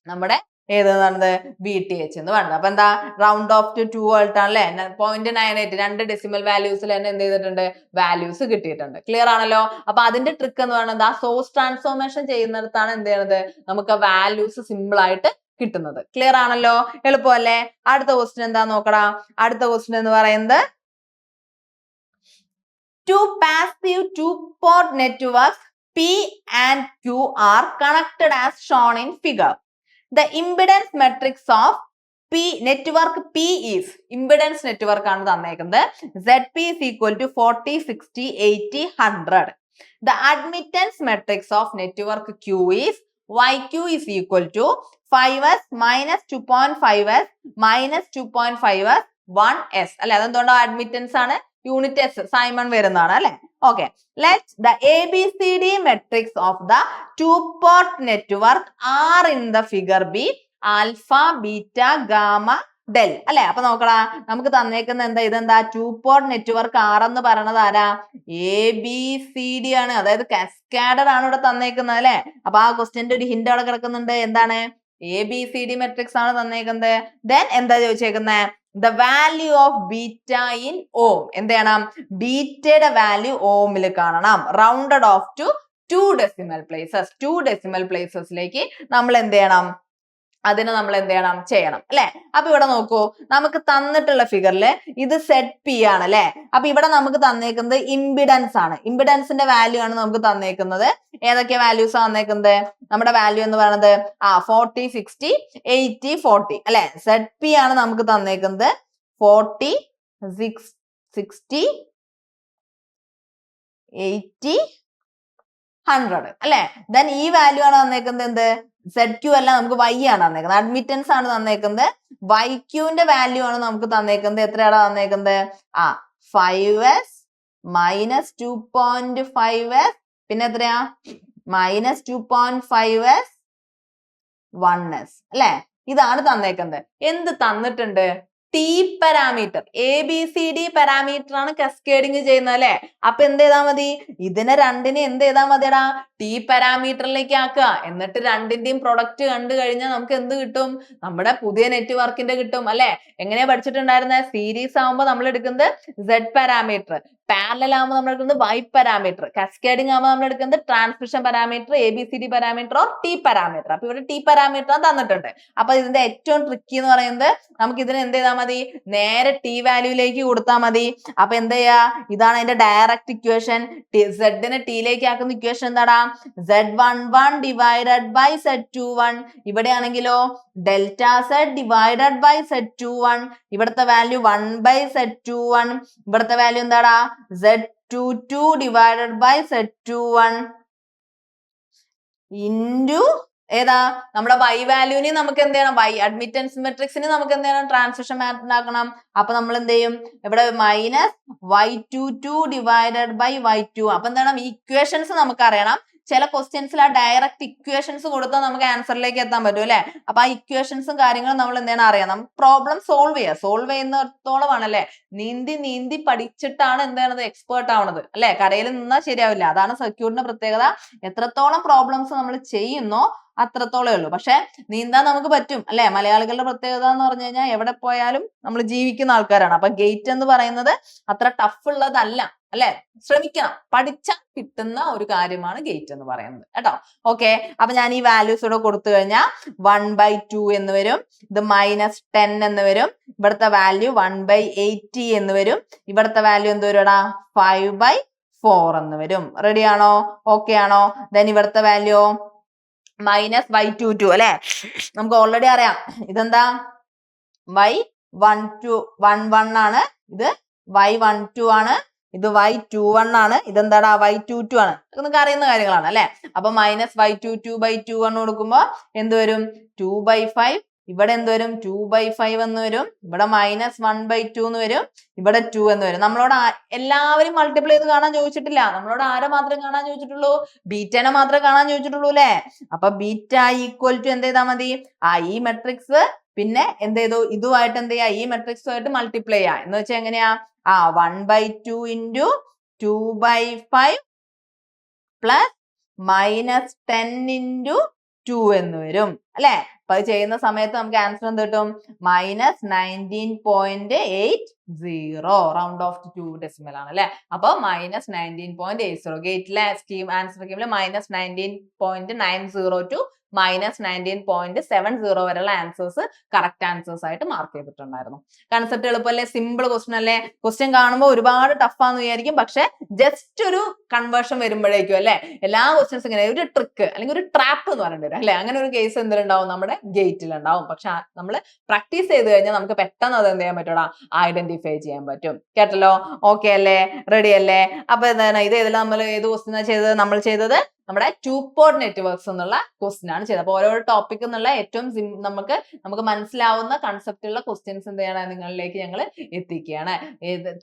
നമ്മുടെ ഏതെന്ന് VTH എന്ന് പറയുന്നത്. അപ്പൊ എന്താ, റൗണ്ട് ഓഫ് ടു 2 വോൾട്ട് ആണല്ലേ, 0.98 2 ഡെസിമൽ വാല്യൂസിൽ തന്നെ എന്ത് ചെയ്തിട്ടുണ്ട്, വാല്യൂസ് കിട്ടിയിട്ടുണ്ട്. ക്ലിയർ ആണല്ലോ. അപ്പൊ അതിന്റെ ട്രിക്ക് എന്ന് പറയുന്നത്, ആ സോഴ്സ് ട്രാൻസ്ഫോർമേഷൻ ചെയ്യുന്നിടത്താണ് എന്ത് ചെയ്യുന്നത്, നമുക്ക് ആ വാല്യൂസ് സിമ്പിൾ ആയിട്ട് കിട്ടുന്നത്. ക്ലിയർ ആണല്ലോ, എളുപ്പമല്ലേ. അടുത്ത ക്വസ്റ്റ്യൻ എന്താ നോക്കടാ. അടുത്ത ക്വസ്റ്റ്യൻ എന്ന് പറയുന്നത്, two passive two-port networks P and Q are connected as shown in figure. The impedance matrix of P network P is impedance network ആണ് തന്നേക്കുന്നത്. ZP is equal to 40, 60, 80, 100. The admittance matrix of network Q is YQ is equal to 5S minus 2.5S minus 2.5S 1S. അല്ലെ, അതെന്തുകൊണ്ടോ admittance ആണ്, unit S Simon വരുന്നതാണ് അല്ലെ. Okay, let the ABCD matrix of the two-port network are in the figure be alpha, beta, gamma, del. അല്ലെ, അപ്പൊ നോക്കടാ, നമുക്ക് തന്നേക്കുന്ന എന്താ, ഇതെന്താ, ടു പോർട്ട് നെറ്റ്വർക്ക് ആർ എന്ന് പറയുന്നത് ആരാ, ABCD ആണ്. അതായത് കാസ്കാഡഡ് ആണ് ഇവിടെ തന്നേക്കുന്നത് അല്ലെ. അപ്പൊ ആ ക്വസ്റ്റ്യന്റെ ഒരു ഹിന്റ് അവിടെ കിടക്കുന്നുണ്ട്. എന്താണ്, ABCD മെട്രിക്സ് ആണ് തന്നേക്കുന്നത്. ദെൻ എന്താ ചോദിച്ചേക്കുന്നത്, the value of beta in ohm. എന്ത് ചെയ്യണം, ബീറ്റയുടെ വാല്യൂ ഓമിൽ കാണണം. Rounded of to 2 decimal places. 2 decimal placesലേക്ക് നമ്മൾ എന്ത് ചെയ്യണം, അതിനെ നമ്മൾ എന്ത് ചെയ്യണം, ചെയ്യണം അല്ലെ. അപ്പൊ ഇവിടെ നോക്കൂ, നമുക്ക് തന്നിട്ടുള്ള ഫിഗറിൽ ഇത് ZP ആണ് അല്ലെ. അപ്പൊ ഇവിടെ നമുക്ക് തന്നേക്കുന്നത് ഇമ്പിഡൻസ് ആണ്. ഇമ്പിഡൻസിന്റെ വാല്യൂ ആണ് നമുക്ക് തന്നേക്കുന്നത്. ഏതൊക്കെ വാല്യൂസ് തന്നേക്കുന്നത്, നമ്മുടെ വാല്യൂ എന്ന് പറയുന്നത് 40, 60, 80, 40 അല്ലെ. ZP ആണ് നമുക്ക് തന്നേക്കുന്നത് 40, 60, 80, 100 അല്ലെ. ദെൻ ഈ വാല്യൂ ആണ് തന്നേക്കുന്നത് എന്ത്, ZQ അല്ല, നമുക്ക് Y ആണ് തന്നേക്കുന്നത്. അഡ്മിറ്റൻസ് ആണ് തന്നേക്കുന്നത്. YQന്റെ വാല്യൂ ആണ് നമുക്ക് തന്നേക്കുന്നത്. എത്രയാണ് തന്നേക്കുന്നത്, 5S minus 2.5S പിന്നെ എത്രയാ, minus 2.5S 1S അല്ലെ. ഇതാണ് തന്നേക്കുന്നത്. എന്ത് തന്നിട്ടുണ്ട്, ടി പാരാമീറ്റർ. ABCD പാരാമീറ്റർ ആണ് കാസ്കേഡിങ് ചെയ്യുന്നത് അല്ലെ. അപ്പൊ എന്ത് ചെയ്താൽ മതി, ഇതിനെ രണ്ടിനെ എന്ത് ചെയ്താൽ മതിയടാ, ടി പാരാമീറ്ററിലേക്ക് ആക്കുക. എന്നിട്ട് രണ്ടിന്റെയും പ്രൊഡക്റ്റ് കണ്ടു കഴിഞ്ഞാൽ നമുക്ക് എന്ത് കിട്ടും, നമ്മുടെ പുതിയ നെറ്റ്വർക്കിന്റെ കിട്ടും അല്ലെ. എങ്ങനെയാ പഠിച്ചിട്ടുണ്ടായിരുന്നത്, സീരീസ് ആവുമ്പോൾ നമ്മൾ എടുക്കുന്നത് Z പാരാമീറ്റർ, പാരലൽ ആവുമ്പോൾ നമ്മൾ എടുക്കുന്നത് Y പാരാമീറ്റർ, കാസ്കേഡിങ് ആവുമ്പോൾ നമ്മൾ എടുക്കുന്നത് transmission parameter, ABCD parameter or T parameter. അപ്പൊ ഇവിടെ ടി പാരാമീറ്റർ തന്നിട്ടുണ്ട്. അപ്പൊ ഇതിന്റെ ഏറ്റവും ട്രിക്കി എന്ന് പറയുന്നത്, നമുക്ക് ഇതിനെ എന്ത് ചെയ്താൽ മതി, നേരെ ടി വാല്യൂലേക്ക് കൊടുത്താൽ മതി. അപ്പൊ എന്ത് ചെയ്യാ, ഇതാണ് അതിന്റെ ഡയറക്റ്റ് ഇക്വേഷൻ. Z-നെ ടിയിലേക്ക് ആക്കുന്ന ഇക്വേഷൻ എന്താടാ, Z11 divided by Z21. ഇവിടെ ആണെങ്കിലോ delta Z divided by Z21. ഇവിടുത്തെ വാല്യൂ 1/Z21. ഇവിടുത്തെ വാല്യൂ എന്താടാ, Z22 divided by Z21 into ഏതാ, നമ്മുടെ Y വാല്യൂവിന് നമുക്ക് എന്ത് ചെയ്യണം, Y അഡ്മിറ്റൻസ് മെട്രിക്സിന് നമുക്ക് എന്ത് ചെയ്യണം, ട്രാൻസ്മിഷൻ മാട്രിക്സ് ആക്കണം. അപ്പൊ നമ്മൾ എന്ത് ചെയ്യും, ഇവിടെ minus Y22 divided by Y2. അപ്പൊ എന്താണ്, ഇക്വേഷൻസ് നമുക്ക് അറിയണം. ചില ക്വസ്റ്റ്യൻസിൽ ആ ഡയറക്റ്റ് ഇക്വേഷൻസ് കൊടുത്താൽ നമുക്ക് ആൻസറിലേക്ക് എത്താൻ പറ്റും അല്ലെ. അപ്പൊ ആ ഇക്വേഷൻസും കാര്യങ്ങളും നമ്മൾ എന്താണ് അറിയാം, നമുക്ക് പ്രോബ്ലം സോൾവ് ചെയ്യുന്നിടത്തോളമാണ് അല്ലെ. നീന്തി പഠിച്ചിട്ടാണ് എന്താണ് എക്സ്പേർട്ട് ആവുന്നത് അല്ലെ. കടയിൽ നിന്നാൽ ശരിയാവില്ല. അതാണ് സർക്യൂട്ടിന്റെ പ്രത്യേകത. എത്രത്തോളം പ്രോബ്ലംസ് നമ്മൾ ചെയ്യുന്നോ അത്രത്തോളേ ഉള്ളൂ. പക്ഷെ നീന്താൻ നമുക്ക് പറ്റും അല്ലെ. മലയാളികളുടെ പ്രത്യേകത എന്ന് പറഞ്ഞു കഴിഞ്ഞാൽ എവിടെ പോയാലും നമ്മൾ ജീവിക്കുന്ന ആൾക്കാരാണ്. അപ്പൊ ഗേറ്റ് എന്ന് പറയുന്നത് അത്ര ടഫ് ഉള്ളതല്ല അല്ലെ. ശ്രമിക്കണം, പഠിച്ചാൽ കിട്ടുന്ന ഒരു കാര്യമാണ് ഗേറ്റ് എന്ന് പറയുന്നത് കേട്ടോ. ഓക്കെ, അപ്പൊ ഞാൻ ഈ വാല്യൂസ് ഇവിടെ കൊടുത്തു കഴിഞ്ഞാൽ 1/2 എന്ന് വരും. ഇത് -10 എന്ന് വരും. ഇവിടുത്തെ വാല്യൂ 1/80 എന്ന് വരും. ഇവിടുത്തെ വാല്യൂ എന്ത് വരുടാ, 5/4 എന്ന് വരും. റെഡി ആണോ, ഓക്കെ ആണോ? ദെൻ ഇവിടുത്തെ വാല്യൂ -Y22 അല്ലെ. നമുക്ക് ഓൾറെഡി അറിയാം ഇതെന്താ, Y11 ആണ്, ഇത് Y12 ആണ്, ഇത് Y21 ആണ്, ഇതെന്താടാ Y22 ആണ്. നിങ്ങൾക്ക് അറിയുന്ന കാര്യങ്ങളാണ് അല്ലെ. അപ്പൊ -Y22/21 കൊടുക്കുമ്പോ എന്ത് വരും, 2/5. ഇവിടെ എന്ത് വരും, 2/5 എന്ന് വരും. ഇവിടെ -1/2 എന്ന് വരും. ഇവിടെ 2 എന്ന് വരും. നമ്മളോട് എല്ലാവരും മൾട്ടിപ്ലൈ ചെയ്ത് കാണാൻ ചോദിച്ചിട്ടില്ല. നമ്മളോട് ആരെ മാത്രമേ കാണാൻ ചോദിച്ചിട്ടുള്ളൂ, ബീറ്റനെ മാത്രമേ കാണാൻ ചോദിച്ചിട്ടുള്ളൂ അല്ലെ. അപ്പൊ ബീറ്റ ഈക്വൽ ടു എന്ത് ചെയ്താൽ മതി, ഈ മെട്രിക്സ് പിന്നെ എന്ത് ചെയ്തു, ഇതുമായിട്ട് എന്ത് ചെയ്യാ, ഈ മെട്രിക്സുമായിട്ട് മൾട്ടിപ്ലൈ ചെയ്യാ. എന്ന് വെച്ചാൽ എങ്ങനെയാ, 1/2 into 2/5 plus -10 into 2 എന്ന് വരും അല്ലെ. അപ്പൊ അത് ചെയ്യുന്ന സമയത്ത് നമുക്ക് ആൻസർ എന്ത് കിട്ടും, -19.80. റൗണ്ട് ഓഫ് 2 ഡെസിമൽ ആണ് അല്ലെ. അപ്പൊ -19.80 ഗേറ്റിലെ സ്കീം ആൻസർ സ്കീമില് -19.90 to -19.70 വരെയുള്ള ആൻസേഴ്സ് കറക്റ്റ് ആൻസേഴ്സ് ആയിട്ട് മാർക്ക് ചെയ്തിട്ടുണ്ടായിരുന്നു. കൺസെപ്റ്റ് എളുപ്പമല്ലേ, സിമ്പിൾ ക്വസ്റ്റൻ അല്ലേ. ക്വസ്റ്റ്യൻ കാണുമ്പോൾ ഒരുപാട് ടഫാന്ന് വിചാരിക്കും, പക്ഷെ ജസ്റ്റ് ഒരു കൺവേർഷൻ വരുമ്പോഴേക്കും അല്ലെ എല്ലാ ക്വസ്റ്റ്യൻസ് ഇങ്ങനെ ഒരു ട്രിക്ക് അല്ലെങ്കിൽ ഒരു ട്രാപ്പ് എന്ന് പറഞ്ഞിട്ട് വരും അല്ലെ. അങ്ങനെ ഒരു കേസ് എന്തിലുണ്ടാവും, നമ്മുടെ ഗേറ്റിൽ ഉണ്ടാവും. പക്ഷെ നമ്മൾ പ്രാക്ടീസ് ചെയ്ത് കഴിഞ്ഞാൽ നമുക്ക് പെട്ടെന്ന് അത് എന്ത് ചെയ്യാൻ പറ്റൂടാ, ഐഡന്റിഫൈ ചെയ്യാൻ പറ്റും. കേട്ടല്ലോ? ഓക്കെ അല്ലേ, റെഡി അല്ലേ? അപ്പൊ എന്താണ് ഇത്, നമ്മൾ ഏത് ക്വസ്റ്റ്യൻ ചെയ്തത്, നമ്മൾ ചെയ്തത് നമ്മുടെ 2 പോർട്ട് നെറ്റ്വർക്ക്സ് എന്നുള്ള ക്വസ്റ്റ്യൻ ആണ് ചെയ്തത്. അപ്പൊ ഓരോ ടോപ്പിക് എന്നുള്ള ഏറ്റവും നമുക്ക് മനസ്സിലാവുന്ന കൺസെപ്റ്റ് ഉള്ള ക്വസ്റ്റ്യൻസ് എന്ത് ചെയ്യണം, നിങ്ങളിലേക്ക് ഞങ്ങൾ എത്തിക്കുകയാണ്.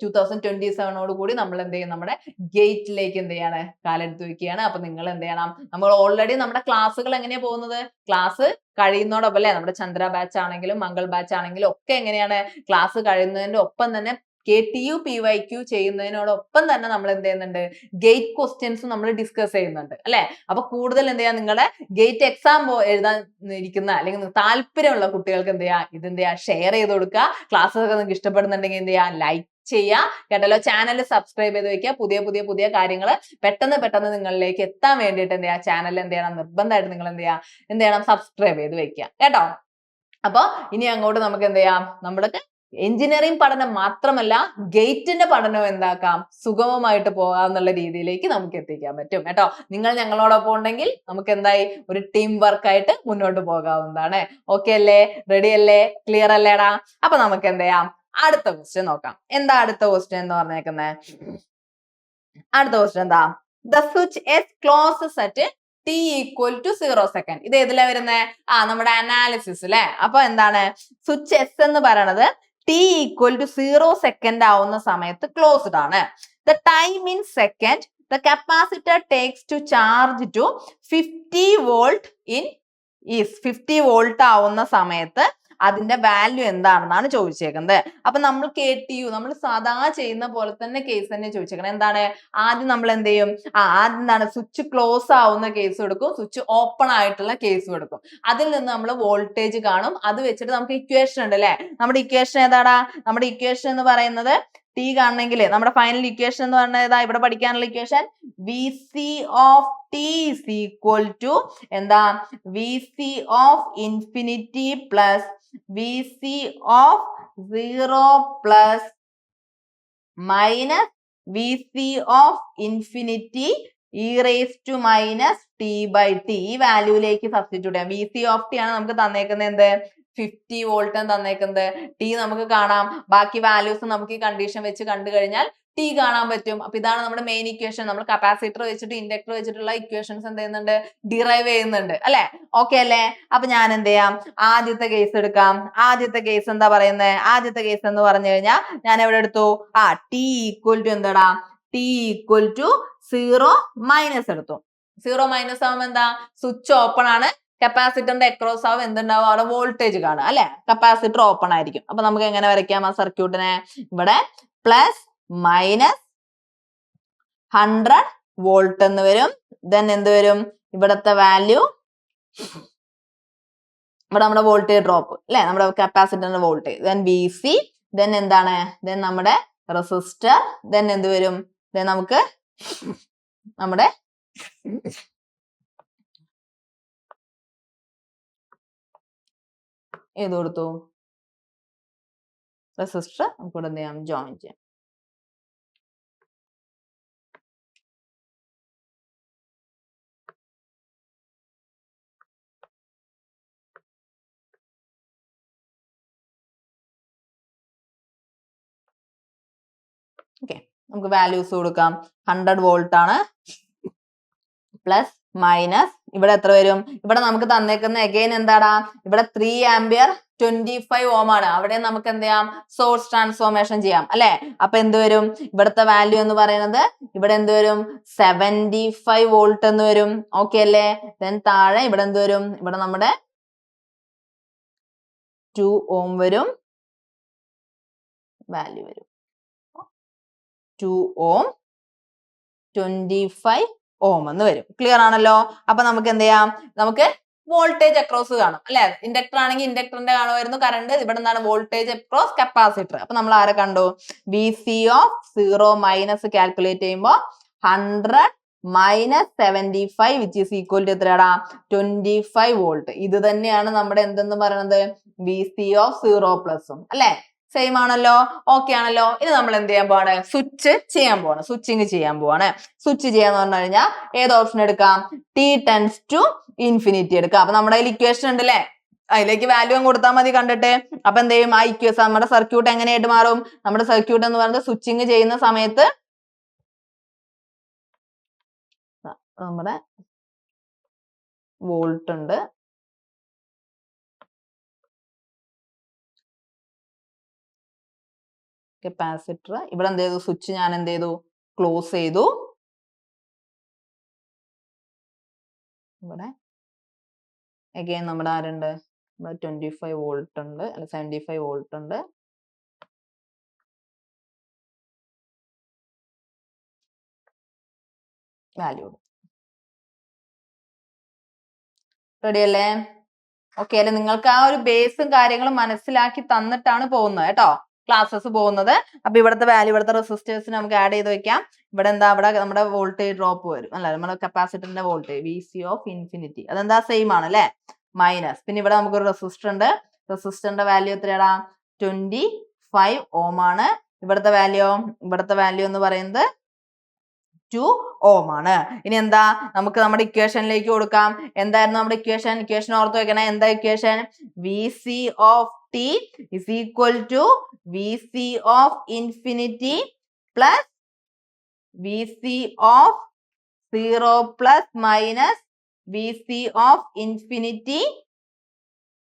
2027 കൂടി നമ്മൾ എന്ത് ചെയ്യും, നമ്മുടെ ഗേറ്റിലേക്ക് എന്ത് ചെയ്യാണ്, കാലെടുത്ത് വെക്കുകയാണ്. അപ്പൊ നിങ്ങൾ എന്ത് ചെയ്യണം, നമ്മൾ ഓൾറെഡി നമ്മുടെ ക്ലാസ്സുകൾ എങ്ങനെയാ പോകുന്നത്, ക്ലാസ് കഴിയുന്നതോടൊപ്പം അല്ലെ, നമ്മുടെ ചന്ദ്ര ബാച്ച് ആണെങ്കിലും മംഗൾ ബാച്ച് ആണെങ്കിലും ഒക്കെ എങ്ങനെയാണ്, ക്ലാസ് കഴിയുന്നതിന്റെ ഒപ്പം തന്നെ KTU PYQ ചെയ്യുന്നതിനോടൊപ്പം തന്നെ നമ്മൾ എന്ത് ചെയ്യുന്നുണ്ട്, ഗേറ്റ് ക്വസ്റ്റ്യൻസ് നമ്മൾ ഡിസ്കസ് ചെയ്യുന്നുണ്ട് അല്ലെ. അപ്പൊ കൂടുതൽ എന്ത് ചെയ്യാം, നിങ്ങളുടെ ഗേറ്റ് എക്സാം എഴുതാൻ ഇരിക്കുന്ന അല്ലെങ്കിൽ താല്പര്യമുള്ള കുട്ടികൾക്ക് എന്ത് ചെയ്യാം, ഇത് എന്ത് ചെയ്യാം, ഷെയർ ചെയ്ത് കൊടുക്കുക. ക്ലാസ്സൊക്കെ നിങ്ങൾക്ക് ഇഷ്ടപ്പെടുന്നുണ്ടെങ്കിൽ എന്ത് ചെയ്യാം, ലൈക്ക് ചെയ്യുക. കേട്ടല്ലോ? ചാനൽ സബ്സ്ക്രൈബ് ചെയ്ത് വെക്കുക. പുതിയ കാര്യങ്ങൾ പെട്ടെന്ന് നിങ്ങളിലേക്ക് എത്താൻ വേണ്ടിയിട്ട് എന്ത് ചെയ്യുക, ചാനൽ എന്ത് ചെയ്യണം, നിർബന്ധമായിട്ട് നിങ്ങൾ എന്ത് ചെയ്യണം, സബ്സ്ക്രൈബ് ചെയ്ത് വെക്കുക കേട്ടോ. അപ്പൊ ഇനി അങ്ങോട്ട് നമുക്ക് എന്ത് ചെയ്യാം, നമ്മൾക്ക് എഞ്ചിനീയറിംഗ് പഠനം മാത്രമല്ല ഗേറ്റിന്റെ പഠനം എന്താക്കാം, സുഗമമായിട്ട് പോകാന്നുള്ള രീതിയിലേക്ക് നമുക്ക് എത്തിക്കാൻ പറ്റും കേട്ടോ. നിങ്ങൾ ഞങ്ങളോടൊപ്പം ഉണ്ടെങ്കിൽ നമുക്ക് എന്തായി, ഒരു ടീം വർക്ക് ആയിട്ട് മുന്നോട്ട് പോകാവുന്നതാണ്. ഓക്കെ അല്ലേ, റെഡി അല്ലേ, ക്ലിയർ അല്ലേടാ? അപ്പൊ നമുക്ക് എന്ത് ചെയ്യാം, അടുത്ത ക്വസ്റ്റ്യൻ നോക്കാം. എന്താ അടുത്ത ക്വസ്റ്റ്യൻ എന്ന് പറഞ്ഞേക്കുന്നത്? അടുത്ത ക്വസ്റ്റ്യൻ എന്താ, the switch S closes at t = 0 second. ഇത് ഏതിലാ വരുന്നത്? നമ്മുടെ അനാലിസിസ് അല്ലെ. അപ്പൊ എന്താണ്, സ്വിച്ച് എസ് എന്ന് പറയണത് t = 0 സെക്കൻഡ് ആവുന്ന സമയത്ത് ക്ലോസ്ഡ് ആണ്. The time in second the capacitor takes to charge to 50 volt is 50 volt ആവുന്ന സമയത്ത് അതിന്റെ വാല്യൂ എന്താണെന്നാണ് ചോദിച്ചേക്കുന്നത്. അപ്പൊ നമ്മൾ KTU നമ്മൾ സാധാ ചെയ്യുന്ന പോലെ തന്നെ കേസ് തന്നെ ചോദിച്ചേക്കണം. എന്താണ്, ആദ്യം നമ്മൾ എന്ത് ചെയ്യും, ആദ്യം എന്താണ്, സ്വിച്ച് ക്ലോസ് ആവുന്ന കേസ് എടുക്കും, സ്വിച്ച് ഓപ്പൺ ആയിട്ടുള്ള കേസും എടുക്കും. അതിൽ നിന്ന് നമ്മൾ വോൾട്ടേജ് കാണും. അത് വെച്ചിട്ട് നമുക്ക് ഇക്വേഷൻ ഉണ്ട് അല്ലെ. നമ്മുടെ ഇക്വേഷൻ ഏതാടാ, നമ്മുടെ ഇക്വേഷൻ എന്ന് പറയുന്നത് T കാണണമെങ്കിൽ നമ്മുടെ ഫൈനൽ ഇക്വേഷൻ എന്ന് പറഞ്ഞാൽ ഏതാ, ഇവിടെ പഠിക്കാനുള്ള equation VC of T is equal to എന്താ, VC of infinity plus VC of 0 plus minus VC of infinity e raised to minus t by t. ഈ വാല്യൂയിലേക്ക് സബ്സ്റ്റിറ്റ്യൂട്ട് ചെയ്യാം. VC of t ആണ് നമുക്ക് തന്നേക്കുന്നത് എന്ത്, 50 വോൾട്ട് തന്നേക്കുന്നത്. ടി നമുക്ക് കാണാം. ബാക്കി values നമുക്ക് ഈ കണ്ടീഷൻ വെച്ച് കണ്ടു കഴിഞ്ഞാൽ ടി കാണാൻ പറ്റും. അപ്പൊ ഇതാണ് നമ്മുടെ മെയിൻ ഇക്വേഷൻ. നമ്മൾ കപ്പാസിറ്റർ വെച്ചിട്ട് ഇൻഡക്ടർ വെച്ചിട്ടുള്ള ഇക്വേഷൻസ് എന്ത് ചെയ്യുന്നുണ്ട്, ഡിറൈവ് ചെയ്യുന്നുണ്ട് അല്ലെ. ഓക്കെ അല്ലേ? അപ്പൊ ഞാൻ എന്ത് ചെയ്യാം, ആദ്യത്തെ കേസ് എടുക്കാം. ആദ്യത്തെ കേസ് എന്താ പറയുന്നത്, ആദ്യത്തെ കേസ് എന്ന് പറഞ്ഞു കഴിഞ്ഞാൽ ഞാൻ എവിടെ എടുത്തു, ടി ഈക്വൽ ടു എന്താടാ, ടി ഈക്വൽ ടു 0 മൈനസ് എടുത്തു. 0 മൈനസ് ആവുമ്പോൾ എന്താ, സ്വിച്ച് ഓപ്പൺ ആണ്, കപ്പാസിറ്ററിന്റെ അക്രോസ് ആവും എന്തുണ്ടാവും, അവിടെ വോൾട്ടേജ് കാണുക അല്ലെ. കപ്പാസിറ്റർ ഓപ്പൺ ആയിരിക്കും. അപ്പൊ നമുക്ക് എങ്ങനെ വരയ്ക്കാം ആ സർക്യൂട്ടിനെ, ഇവിടെ പ്ലസ് മൈനസ് 100 വോൾട്ട് എന്ന് വരും. ദെൻ എന്ത് വരും, ഇവിടത്തെ വാല്യൂ, ഇവിടെ നമ്മുടെ വോൾട്ടേജ് ഡ്രോപ്പ് അല്ലെ, നമ്മുടെ കപ്പാസിറ്ററിന്റെ വോൾട്ടേജ്. ദെൻ VC, ദെൻ എന്താണ്, ദെൻ നമ്മുടെ റെസിസ്റ്റർ, ദെൻ എന്ത് വരും, ദെൻ നമുക്ക് നമ്മുടെ ഏത് കൊടുത്തു, റെസിസ്റ്റർ നമുക്ക് ഇവിടെ എന്ത് ചെയ്യാം, ജോയിൻ ചെയ്യാം. ഓക്കെ, നമുക്ക് വാല്യൂസ് കൊടുക്കാം. 100 വോൾട്ട് ആണ്, പ്ലസ് മൈനസ് ഇവിടെ എത്ര വരും, ഇവിടെ നമുക്ക് തന്നേക്കുന്ന അഗൈൻ എന്താടാ, ഇവിടെ 3 ആംപിയർ 25 ഓം ആണ്. അവിടെ നമുക്ക് എന്ത് ചെയ്യാം, സോഴ്സ് ട്രാൻസ്ഫോർമേഷൻ ചെയ്യാം അല്ലെ. അപ്പൊ എന്ത് വരും, ഇവിടുത്തെ വാല്യൂ എന്ന് പറയുന്നത് ഇവിടെ എന്ത് വരും, 75 വോൾട്ട് എന്ന് വരും. ഓക്കെ അല്ലേ? ദെൻ താഴെ ഇവിടെ എന്ത് വരും, ഇവിടെ നമ്മുടെ 2 ഓം വരും, വാല്യൂ വരും 2 ഓം 25 ഓം എന്ന് വരും. ക്ലിയർ ആണല്ലോ? അപ്പൊ നമുക്ക് എന്ത് ചെയ്യാം, നമുക്ക് വോൾട്ടേജ് അക്രോസ് കാണും അല്ലെ. ഇൻഡക്ടർ ആണെങ്കിൽ ഇൻഡക്ടറിന്റെ കാണുമായിരുന്നു കറണ്ട്. ഇവിടെ എന്താണ്, വോൾട്ടേജ് അക്രോസ് കപ്പാസിറ്റർ. അപ്പൊ നമ്മൾ ആരെ കണ്ടു, VC of 0 മൈനസ് കാൽക്കുലേറ്റ് ചെയ്യുമ്പോൾ 100 -75 വിച്ച് ഈസ് ഈക്വൽ ടു എത്രയാടാ 25 വോൾട്ട്. ഇത് തന്നെയാണ് നമ്മുടെ എന്തെന്ന് പറയുന്നത് VC ഓഫ് 0 പ്ലസും അല്ലെ. സെയിം ആണല്ലോ, ഓക്കെ ആണല്ലോ. ഇനി നമ്മൾ എന്ത് ചെയ്യാൻ പോവാണ്, സ്വിച്ച് ചെയ്യാൻ പോവാണ്, സ്വിച്ചിങ് ചെയ്യാൻ പോവാണ്. സ്വിച്ച് ചെയ്യാന്ന് പറഞ്ഞു കഴിഞ്ഞാൽ ഏത് ഓപ്ഷൻ എടുക്കാം, T tends to infinity എടുക്കാം. അപ്പൊ നമ്മുടെ കയ്യിൽ ഇക്വേഷൻ ഉണ്ട് അല്ലേ, അതിലേക്ക് വാല്യൂ കൊടുത്താൽ മതി കണ്ടിട്ട്. അപ്പൊ എന്ത് ചെയ്യും, ആ ഇക്വേഷൻ നമ്മുടെ സർക്യൂട്ട് എങ്ങനെയായിട്ട് മാറും, നമ്മുടെ സർക്യൂട്ട് എന്ന് പറയുന്നത് സ്വിച്ചിങ് ചെയ്യുന്ന സമയത്ത് നമ്മുടെ വോൾട്ട് ഉണ്ട്, കപ്പാസിറ്റർ, ഇവിടെ എന്ത് ചെയ്തു, സ്വിച്ച് ഞാൻ എന്ത് ചെയ്തു, ക്ലോസ് ചെയ്തു. ഇവിടെ അഗൈൻ നമ്മുടെ ആരുണ്ട്, 25 വോൾട്ട് ഉണ്ട്, അല്ല 75 വോൾട്ട് ഉണ്ട്. വാല്യൂ റെഡി അല്ലേ, ഓക്കെ അല്ലെ. നിങ്ങൾക്ക് ആ ഒരു ബേസും കാര്യങ്ങളും മനസ്സിലാക്കി തന്നിട്ടാണ് പോകുന്നത് കേട്ടോ, ക്ലാസ്സസ് പോകുന്നത്. അപ്പൊ ഇവിടുത്തെ വാല്യൂ, ഇവിടുത്തെ റെസിസ്റ്റേഴ്സിന് നമുക്ക് ആഡ് ചെയ്ത് വെക്കാം. ഇവിടെ എന്താ, ഇവിടെ നമ്മുടെ വോൾട്ടേജ് ഡ്രോപ്പ് വരും അല്ല, നമ്മുടെ കപ്പാസിറ്ററിന്റെ വോൾട്ടേജ് VC ഓഫ് ഇൻഫിനിറ്റി അതെന്താ സെയിം ആണ് അല്ലെ, മൈനസ്. പിന്നെ ഇവിടെ നമുക്കൊരു റെസിസ്റ്റർ ഉണ്ട്, റെസിസ്റ്ററിന്റെ വാല്യൂ എത്രയാടാ 25 ഓം ആണ്. ഇവിടുത്തെ വാല്യൂ എന്ന് പറയുന്നത് 2 ഓം ആണ്. ഇനി എന്താ, നമുക്ക് നമ്മുടെ ഇക്വേഷനിലേക്ക് കൊടുക്കാം. എന്തായിരുന്നു നമ്മുടെ ഇക്വേഷൻ ഓർത്ത് വെക്കണേ. എന്താ equation, VC of T is equal to VC of infinity plus VC of 0 plus minus VC of infinity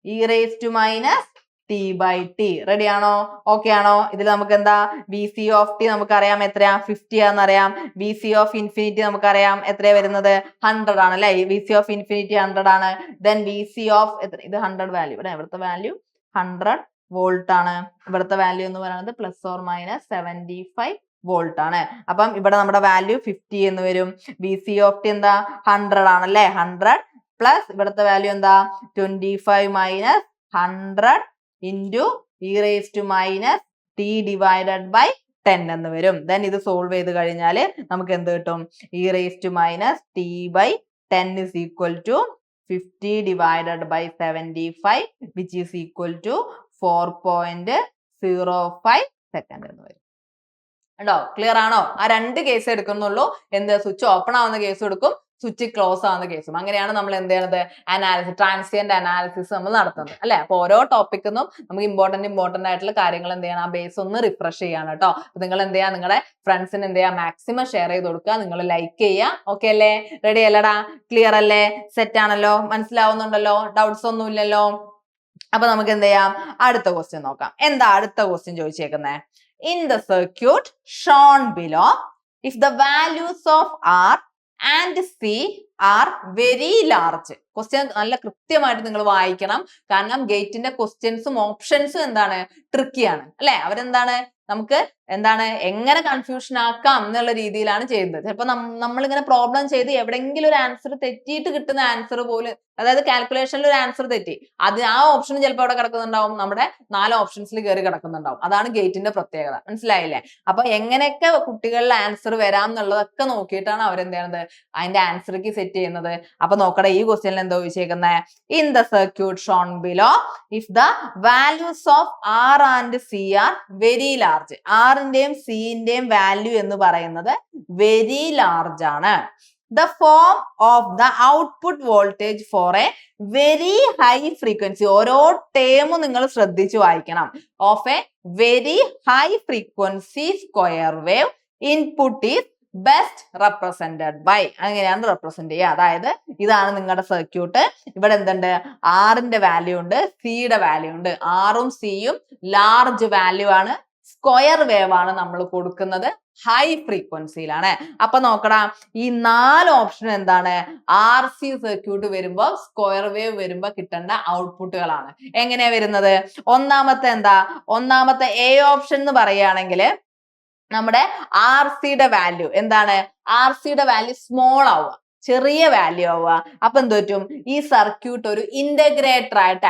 e raised to minus T by T. Ready ആണോ, ഓക്കെ ആണോ. ഇതിൽ നമുക്ക് എന്താ, VC of T നമുക്കറിയാം എത്രയാ, 50 ആണെന്നറിയാം. VC of infinity നമുക്കറിയാം എത്രയാ വരുന്നത്, 100 ആണ് അല്ലെ. VC of infinity 100 ആണ്. Then VC of ഇത് 100 വാല്യൂ, ഇവിടുത്തെ വാല്യൂ 100 വോൾട്ട് ആണ്. ഇവിടുത്തെ വാല്യൂ എന്ന് പറയുന്നത് പ്ലസ് ഓർ മൈനസ് 75 വോൾട്ട് ആണ്. അപ്പം ഇവിടെ നമ്മുടെ വാല്യൂ 50 എന്ന് വരും. VC of T എന്താ 100 ആണല്ലേ, 100 പ്ലസ് ഇവിടുത്തെ വാല്യൂ എന്താ 25 minus 100 into e raised to minus t divided by 10 എന്ന് വരും. Then ഇത് സോൾവ് ചെയ്ത് കഴിഞ്ഞാൽ നമുക്ക് എന്ത് കിട്ടും, e raised to minus t by 10 is equal to 50 divided by 75 which is equal to 4.05 second എന്ന് വരും. ഉണ്ടോ, ക്ലിയർ ആണോ. ആ രണ്ട് കേസ് എടുക്കുന്നുള്ളൂ. എന്ത്, സ്വിച്ച് ഓപ്പൺ ആവുന്ന കേസ് എടുക്കും, സ്വിച്ച് ക്ലോസ് ആവുന്ന കേസും. അങ്ങനെയാണ് നമ്മൾ എന്ത് ചെയ്യണത്, അനാലിസിസ്, ട്രാൻസിയന്റ് അനാലിസിസ് നമ്മൾ നടത്തുന്നത് അല്ലെ. അപ്പൊ ഓരോ ടോപ്പിക്കിനും നമുക്ക് ഇമ്പോർട്ടന്റ് ആയിട്ടുള്ള കാര്യങ്ങൾ എന്ത് ചെയ്യണം, ആ ബേസ് ഒന്ന് റിഫ്രഷ് ചെയ്യാണ് കേട്ടോ. നിങ്ങൾ എന്ത് ചെയ്യാ, നിങ്ങളുടെ ഫ്രണ്ട്സിന് എന്ത് ചെയ്യാ, മാക്സിമം ഷെയർ ചെയ്ത് കൊടുക്കുക, നിങ്ങൾ ലൈക്ക് ചെയ്യുക. ഓക്കെ അല്ലേ, റെഡി അല്ലടാ, ക്ലിയർ അല്ലേ, സെറ്റ് ആണല്ലോ, മനസ്സിലാവുന്നുണ്ടല്ലോ, ഡൗട്ട്സ് ഒന്നും ഇല്ലല്ലോ. അപ്പൊ നമുക്ക് എന്ത് ചെയ്യാം, അടുത്ത ക്വസ്റ്റ്യൻ നോക്കാം. എന്താ അടുത്ത question ചോദിച്ചേക്കുന്നത്, in the circuit shown below if the values of R and C are very large. Question നല്ല കൃത്യമായിട്ട് നിങ്ങൾ വായിക്കണം. കാരണം ഗേറ്റിന്റെ ക്വസ്റ്റ്യൻസും ഓപ്ഷൻസും എന്താണ്, ട്രിക്കിയാണ് അല്ലെ. അവരെന്താണ് നമുക്ക് എന്താണ് എങ്ങനെ കൺഫ്യൂഷൻ ആക്കാം എന്നുള്ള രീതിയിലാണ് ചെയ്യുന്നത്. ചിലപ്പോൾ നമ്മളിങ്ങനെ പ്രോബ്ലം ചെയ്ത് എവിടെയെങ്കിലും ഒരു ആൻസർ തെറ്റിയിട്ട് കിട്ടുന്ന ആൻസർ പോലും, അതായത് കാൽക്കുലേഷനിൽ ഒരു ആൻസർ തെറ്റി, അത് ആ ഓപ്ഷൻ ചിലപ്പോൾ അവിടെ കിടക്കുന്നുണ്ടാവും, നമ്മുടെ 4 ഓപ്ഷൻസിൽ കയറി കിടക്കുന്നുണ്ടാവും. അതാണ് ഗേറ്റിന്റെ പ്രത്യേകത, മനസ്സിലായില്ലേ. അപ്പൊ എങ്ങനെയൊക്കെ കുട്ടികളിലെ ആൻസർ വരാം എന്നുള്ളതൊക്കെ നോക്കിയിട്ടാണ് അവരെന്ത് ചെയ്യുന്നത്, അതിന്റെ ആൻസർക്ക് സെറ്റ് ചെയ്യുന്നത്. അപ്പൊ നോക്കട്ടെ, ഈ ക്വസ്റ്റ്യനിൽ എന്താ ചോദിച്ചേക്കുന്നത്, in the circuit shown below if the values of R and C are very large. ആറിന്റെയും സിന്റെയും വാല്യൂ എന്ന് പറയുന്നത് വെരി ലാർജ് ആണ്. The form of the output voltage for a very high frequency, ഓരോ ടേമും നിങ്ങൾ ശ്രദ്ധിച്ചു വായിക്കണം. Of a very high frequency square wave input is best represented by, അങ്ങനെയാണ് റെപ്രസെന്റ് ചെയ്യുക. അതായത് ഇതാണ് നിങ്ങളുടെ സർക്യൂട്ട്. ഇവിടെ എന്തുണ്ട്, ആറിന്റെ വാല്യൂ ഉണ്ട്, സിയുടെ വാല്യൂ ഉണ്ട്. ആറും സിയും ലാർജ് വാല്യൂ ആണ്, സ്ക്വയർ വേവ് ആണ് നമ്മൾ കൊടുക്കുന്നത്, ഹൈ ഫ്രീക്വൻസിയിലാണ്. അപ്പൊ നോക്കടാ, ഈ 4 ഓപ്ഷൻ എന്താണ്, RC സർക്യൂട്ട് വരുമ്പോ സ്ക്വയർ വേവ് വരുമ്പോ കിട്ടേണ്ട ഔട്ട്പുട്ടുകളാണ്. എങ്ങനെയാ വരുന്നത്, ഒന്നാമത്തെ എന്താ, ഒന്നാമത്തെ A ഓപ്ഷൻ എന്ന് പറയുകയാണെങ്കിൽ നമ്മുടെ RCയുടെ വാല്യൂ എന്താണ്, RCയുടെ വാല്യൂ സ്മോൾ ആവുക, ചെറിയ വാല്യൂ ആവുക. അപ്പൊ എന്ത് പറ്റും, ഈ സർക്യൂട്ട് ഒരു ഇന്റഗ്രേറ്റർ ആയിട്ട്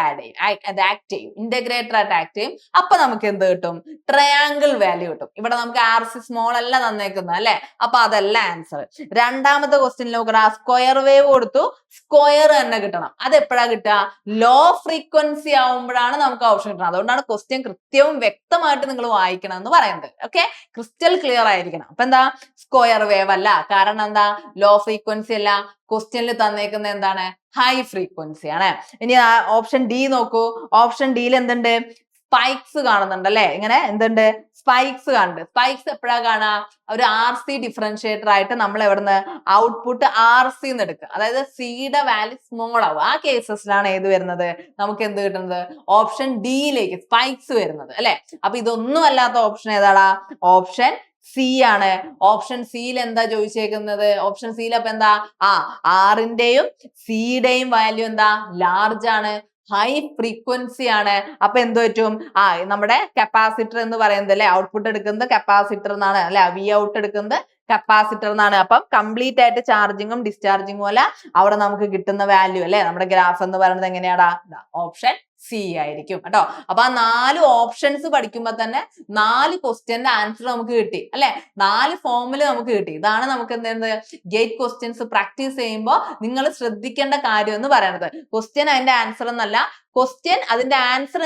ആക്ട് ചെയ്യും. ഇന്റഗ്രേറ്റർ ആയിട്ട് ആക്ട് ചെയ്യും. അപ്പൊ നമുക്ക് എന്ത് കിട്ടും, ട്രയാങ്കിൾ വാല്യൂ കിട്ടും. ഇവിടെ നമുക്ക് RC സ്മോൾ അല്ല തന്നേക്കുന്നത് അല്ലെ, അപ്പൊ അതല്ല ആൻസർ. രണ്ടാമത്തെ ക്വസ്റ്റ്യനിൽ നോക്കണം, സ്ക്വയർ വേവ് കൊടുത്തു, സ്ക്വയർ തന്നെ കിട്ടണം. അത് എപ്പോഴാ കിട്ടുക, ലോ ഫ്രീക്വൻസി ആവുമ്പോഴാണ് നമുക്ക് ഓപ്ഷൻ കിട്ടുന്നത്. അതുകൊണ്ടാണ് ക്വസ്റ്റ്യൻ കൃത്യവും വ്യക്തമായിട്ട് നിങ്ങൾ വായിക്കണം എന്ന് പറയുന്നത്. ഓക്കെ, ക്രിസ്റ്റൽ ക്ലിയർ ആയിരിക്കണം. അപ്പൊ എന്താ, സ്ക്വയർ വേവ് അല്ല. കാരണം എന്താ, ലോ ഫ്രീക്വൻസി അല്ല. ക്വസ്റ്റ്യനിൽ തന്നേക്കുന്നത് എന്താണ്, ഹൈ ഫ്രീക്വൻസി ആണ്. ഇനി ഓപ്ഷൻ ഡി നോക്കൂ. ഓപ്ഷൻ ഡിയിൽ എന്തുണ്ട്, സ്പൈക്സ് കാണുന്നുണ്ട് അല്ലെ. ഇങ്ങനെ എന്തുണ്ട്, സ്പൈക്സ് കാണുന്നുണ്ട്. സ്പൈക്സ് എപ്പോഴാ കാണാ, ഒരു RC ഡിഫറൻഷിയേറ്റർ ആയിട്ട് നമ്മൾ എവിടുന്ന് ഔട്ട്പുട്ട് RC എന്ന് എടുക്കുക. അതായത് സിയുടെ വാല്യൂ സ്മോൾ ആവും. ആ കേസസിലാണ് ഏത് വരുന്നത്, നമുക്ക് എന്ത് കിട്ടുന്നത്, ഓപ്ഷൻ ഡിയിലേക്ക് സ്പൈക്സ് വരുന്നത് അല്ലെ. അപ്പൊ ഇതൊന്നും അല്ലാത്ത ഓപ്ഷൻ ഏതാടാ, ഓപ്ഷൻ സി ആണ്. ഓപ്ഷൻ സിയിൽ എന്താ ചോദിച്ചേക്കുന്നത്, ഓപ്ഷൻ സിയിൽ അപ്പൊ എന്താ, ആറിന്റെയും സിയുടെയും വാല്യൂ എന്താ, ലാർജ് ആണ്, ഹൈ ഫ്രീക്വൻസി ആണ്. അപ്പൊ എന്ത് പറ്റും, നമ്മുടെ കപ്പാസിറ്റർ എന്ന് പറയുന്നത് അല്ലെ, ഔട്ട്പുട്ട് എടുക്കുന്നത് കപ്പാസിറ്റർ എന്നാണ് അല്ലെ, വി ഔട്ട് എടുക്കുന്നത് കപ്പാസിറ്റർ എന്നാണ്. അപ്പം കംപ്ലീറ്റ് ആയിട്ട് ചാർജിങ്ങും ഡിസ്ചാർജിങ്ങും അല്ല അവിടെ നമുക്ക് കിട്ടുന്ന വാല്യൂ അല്ലെ, നമ്മുടെ ഗ്രാഫ് എന്ന് പറയുന്നത് എങ്ങനെയാടാ, ഓപ്ഷൻ സി ആയിരിക്കും കേട്ടോ. അപ്പൊ ആ 4 ഓപ്ഷൻസ് പഠിക്കുമ്പോ തന്നെ 4 ക്വസ്റ്റ്യന്റെ ആൻസർ നമുക്ക് കിട്ടി അല്ലെ, 4 ഫോമിൽ നമുക്ക് കിട്ടി. ഇതാണ് നമുക്ക് എന്ത് ഗേറ്റ് ക്വസ്റ്റ്യൻസ് പ്രാക്ടീസ് ചെയ്യുമ്പോൾ നിങ്ങൾ ശ്രദ്ധിക്കേണ്ട കാര്യം എന്ന് പറയുന്നത്. ക്വസ്റ്റ്യൻ അതിന്റെ ആൻസർ എന്നല്ല, ക്വസ്റ്റ്യൻ അതിന്റെ ആൻസർ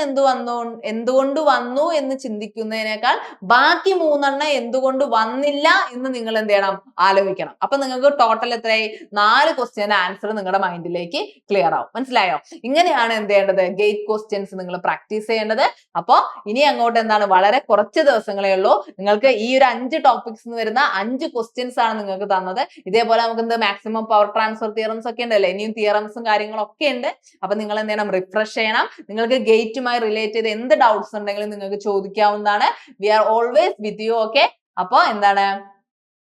എന്തുകൊണ്ട് വന്നു എന്ന് ചിന്തിക്കുന്നതിനേക്കാൾ ബാക്കി 3 എണ്ണം എന്തുകൊണ്ട് വന്നില്ല എന്ന് നിങ്ങൾ എന്ത് ചെയ്യണം, ആലോചിക്കണം. അപ്പൊ നിങ്ങൾക്ക് ടോട്ടൽ എത്രയായി, 4 ക്വസ്റ്റ്യന്റെ ആൻസർ നിങ്ങളുടെ മൈൻഡിലേക്ക് ക്ലിയർ ആവും. മനസ്സിലായോ? ഇങ്ങനെയാണ് എന്ത് ചെയ്യേണ്ടത്, ഗേറ്റ് ക്വസ്റ്റ്യൻസ് നിങ്ങൾ പ്രാക്ടീസ് ചെയ്യേണ്ടത്. അപ്പൊ ഇനി അങ്ങോട്ട് എന്താണ്, വളരെ കുറച്ച് ദിവസങ്ങളേ ഉള്ളൂ. നിങ്ങൾക്ക് ഈ ഒരു 5 ടോപ്പിക്സ് വരുന്ന 5 ക്വസ്റ്റ്യൻസ് ആണ് നിങ്ങൾക്ക് തന്നത്. ഇതേപോലെ നമുക്ക് എന്ത് മാക്സിമം പവർ ട്രാൻസ്ഫർ തിയറംസ് ഒക്കെ ഉണ്ടല്ലേ, ഇനിയും തിയറംസും കാര്യങ്ങളൊക്കെ ഉണ്ട്. അപ്പൊ നിങ്ങൾ എന്ത് ചെയ്യണം, റിഫ്രഷ് ചെയ്യണം. നിങ്ങൾക്ക് ഗേറ്റുമായി റിലേറ്റ് ചെയ്ത് എന്ത് ഡൗട്ട്സ് ഉണ്ടെങ്കിലും നിങ്ങൾക്ക് ചോദിക്കാവുന്നതാണ്. We are always with you. Okay, അപ്പൊ എന്താണ്,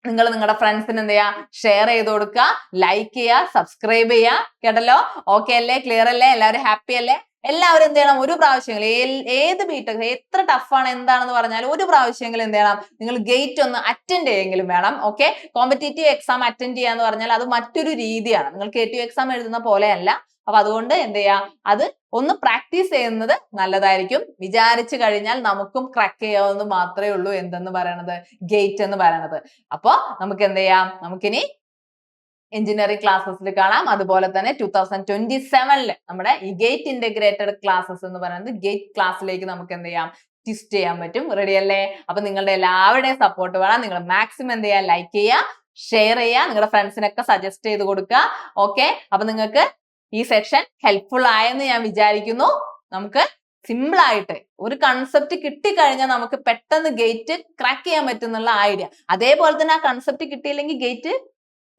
നിങ്ങൾ നിങ്ങളുടെ ഫ്രണ്ട്സിന് എന്ത് ചെയ്യുക, ഷെയർ ചെയ്ത് കൊടുക്കുക, ലൈക്ക് ചെയ്യുക, സബ്സ്ക്രൈബ് ചെയ്യുക. കേട്ടല്ലോ? ഓക്കെ അല്ലേ, ക്ലിയർ അല്ലേ, എല്ലാവരും ഹാപ്പി അല്ലേ? എല്ലാവരും എന്ത് ചെയ്യണം, ഒരു പ്രാവശ്യമെങ്കിലും ഏത് ബിടെക് എത്ര ടഫാണ് എന്താണെന്ന് പറഞ്ഞാലും ഒരു പ്രാവശ്യമെങ്കിലും എന്ത് ചെയ്യണം, നിങ്ങൾ ഗേറ്റ് ഒന്ന് അറ്റൻഡ് ചെയ്യെങ്കിലും വേണം. ഓക്കെ, കോമ്പറ്റേറ്റീവ് എക്സാം അറ്റൻഡ് ചെയ്യാന്ന് പറഞ്ഞാൽ അത് മറ്റൊരു രീതിയാണ്, നിങ്ങൾ KTU എക്സാം എഴുതുന്ന പോലെയല്ല. അപ്പൊ അതുകൊണ്ട് എന്ത് ചെയ്യാ, അത് ഒന്ന് പ്രാക്ടീസ് ചെയ്യുന്നത് നല്ലതായിരിക്കും. വിചാരിച്ചു കഴിഞ്ഞാൽ നമുക്കും ക്രാക്ക് ചെയ്യാവുന്ന മാത്രമേ ഉള്ളൂ എന്തെന്ന് പറയണത്, ഗേറ്റ് എന്ന് പറയണത്. അപ്പൊ നമുക്ക് എന്ത് ചെയ്യാം, നമുക്കിനി എഞ്ചിനീയറിംഗ് ക്ലാസ്സസിൽ കാണാം. അതുപോലെ തന്നെ 2027 നമ്മുടെ ഈ ഗേറ്റ് ഇന്റഗ്രേറ്റഡ് ക്ലാസ്സസ് എന്ന് പറയുന്നത് ഗേറ്റ് ക്ലാസ്സിലേക്ക് നമുക്ക് എന്ത് ചെയ്യാം, ട്വിസ്റ്റ് ചെയ്യാൻ പറ്റും. റെഡി അല്ലേ? അപ്പൊ നിങ്ങളുടെ എല്ലാവരുടെയും സപ്പോർട്ട് വേണം. നിങ്ങൾ മാക്സിമം എന്ത് ചെയ്യുക, ലൈക്ക് ചെയ്യുക, ഷെയർ ചെയ്യുക, നിങ്ങളുടെ ഫ്രണ്ട്സിനൊക്കെ സജസ്റ്റ് ചെയ്ത് കൊടുക്കുക. ഓക്കെ, അപ്പൊ നിങ്ങൾക്ക് ഈ സെക്ഷൻ ഹെൽപ്ഫുൾ ആയെന്ന് ഞാൻ വിചാരിക്കുന്നു. നമുക്ക് സിമ്പിൾ ആയിട്ട് ഒരു കൺസെപ്റ്റ് കിട്ടിക്കഴിഞ്ഞാൽ നമുക്ക് പെട്ടെന്ന് ഗേറ്റ് ക്രാക്ക് ചെയ്യാൻ പറ്റുന്നുള്ള ഐഡിയ. അതേപോലെ തന്നെ ആ കൺസെപ്റ്റ് കിട്ടിയില്ലെങ്കിൽ ഗേറ്റ്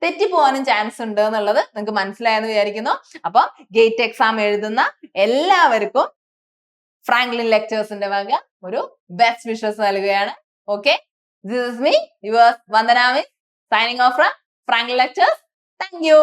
തെറ്റിപ്പോവാനും ചാൻസ് ഉണ്ട് എന്നുള്ളത് നിങ്ങൾക്ക് മനസ്സിലായെന്ന് വിചാരിക്കുന്നു. അപ്പൊ ഗേറ്റ് എക്സാം എഴുതുന്ന എല്ലാവർക്കും ഫ്രാങ്ക്ലിൻ ലെക്ചേഴ്സിന്റെ വക ഒരു ബെസ്റ്റ് വിഷസ് നൽകുകയാണ്. Okay, this is me your Vandana miss, signing off from Franklin lectures. Thank you.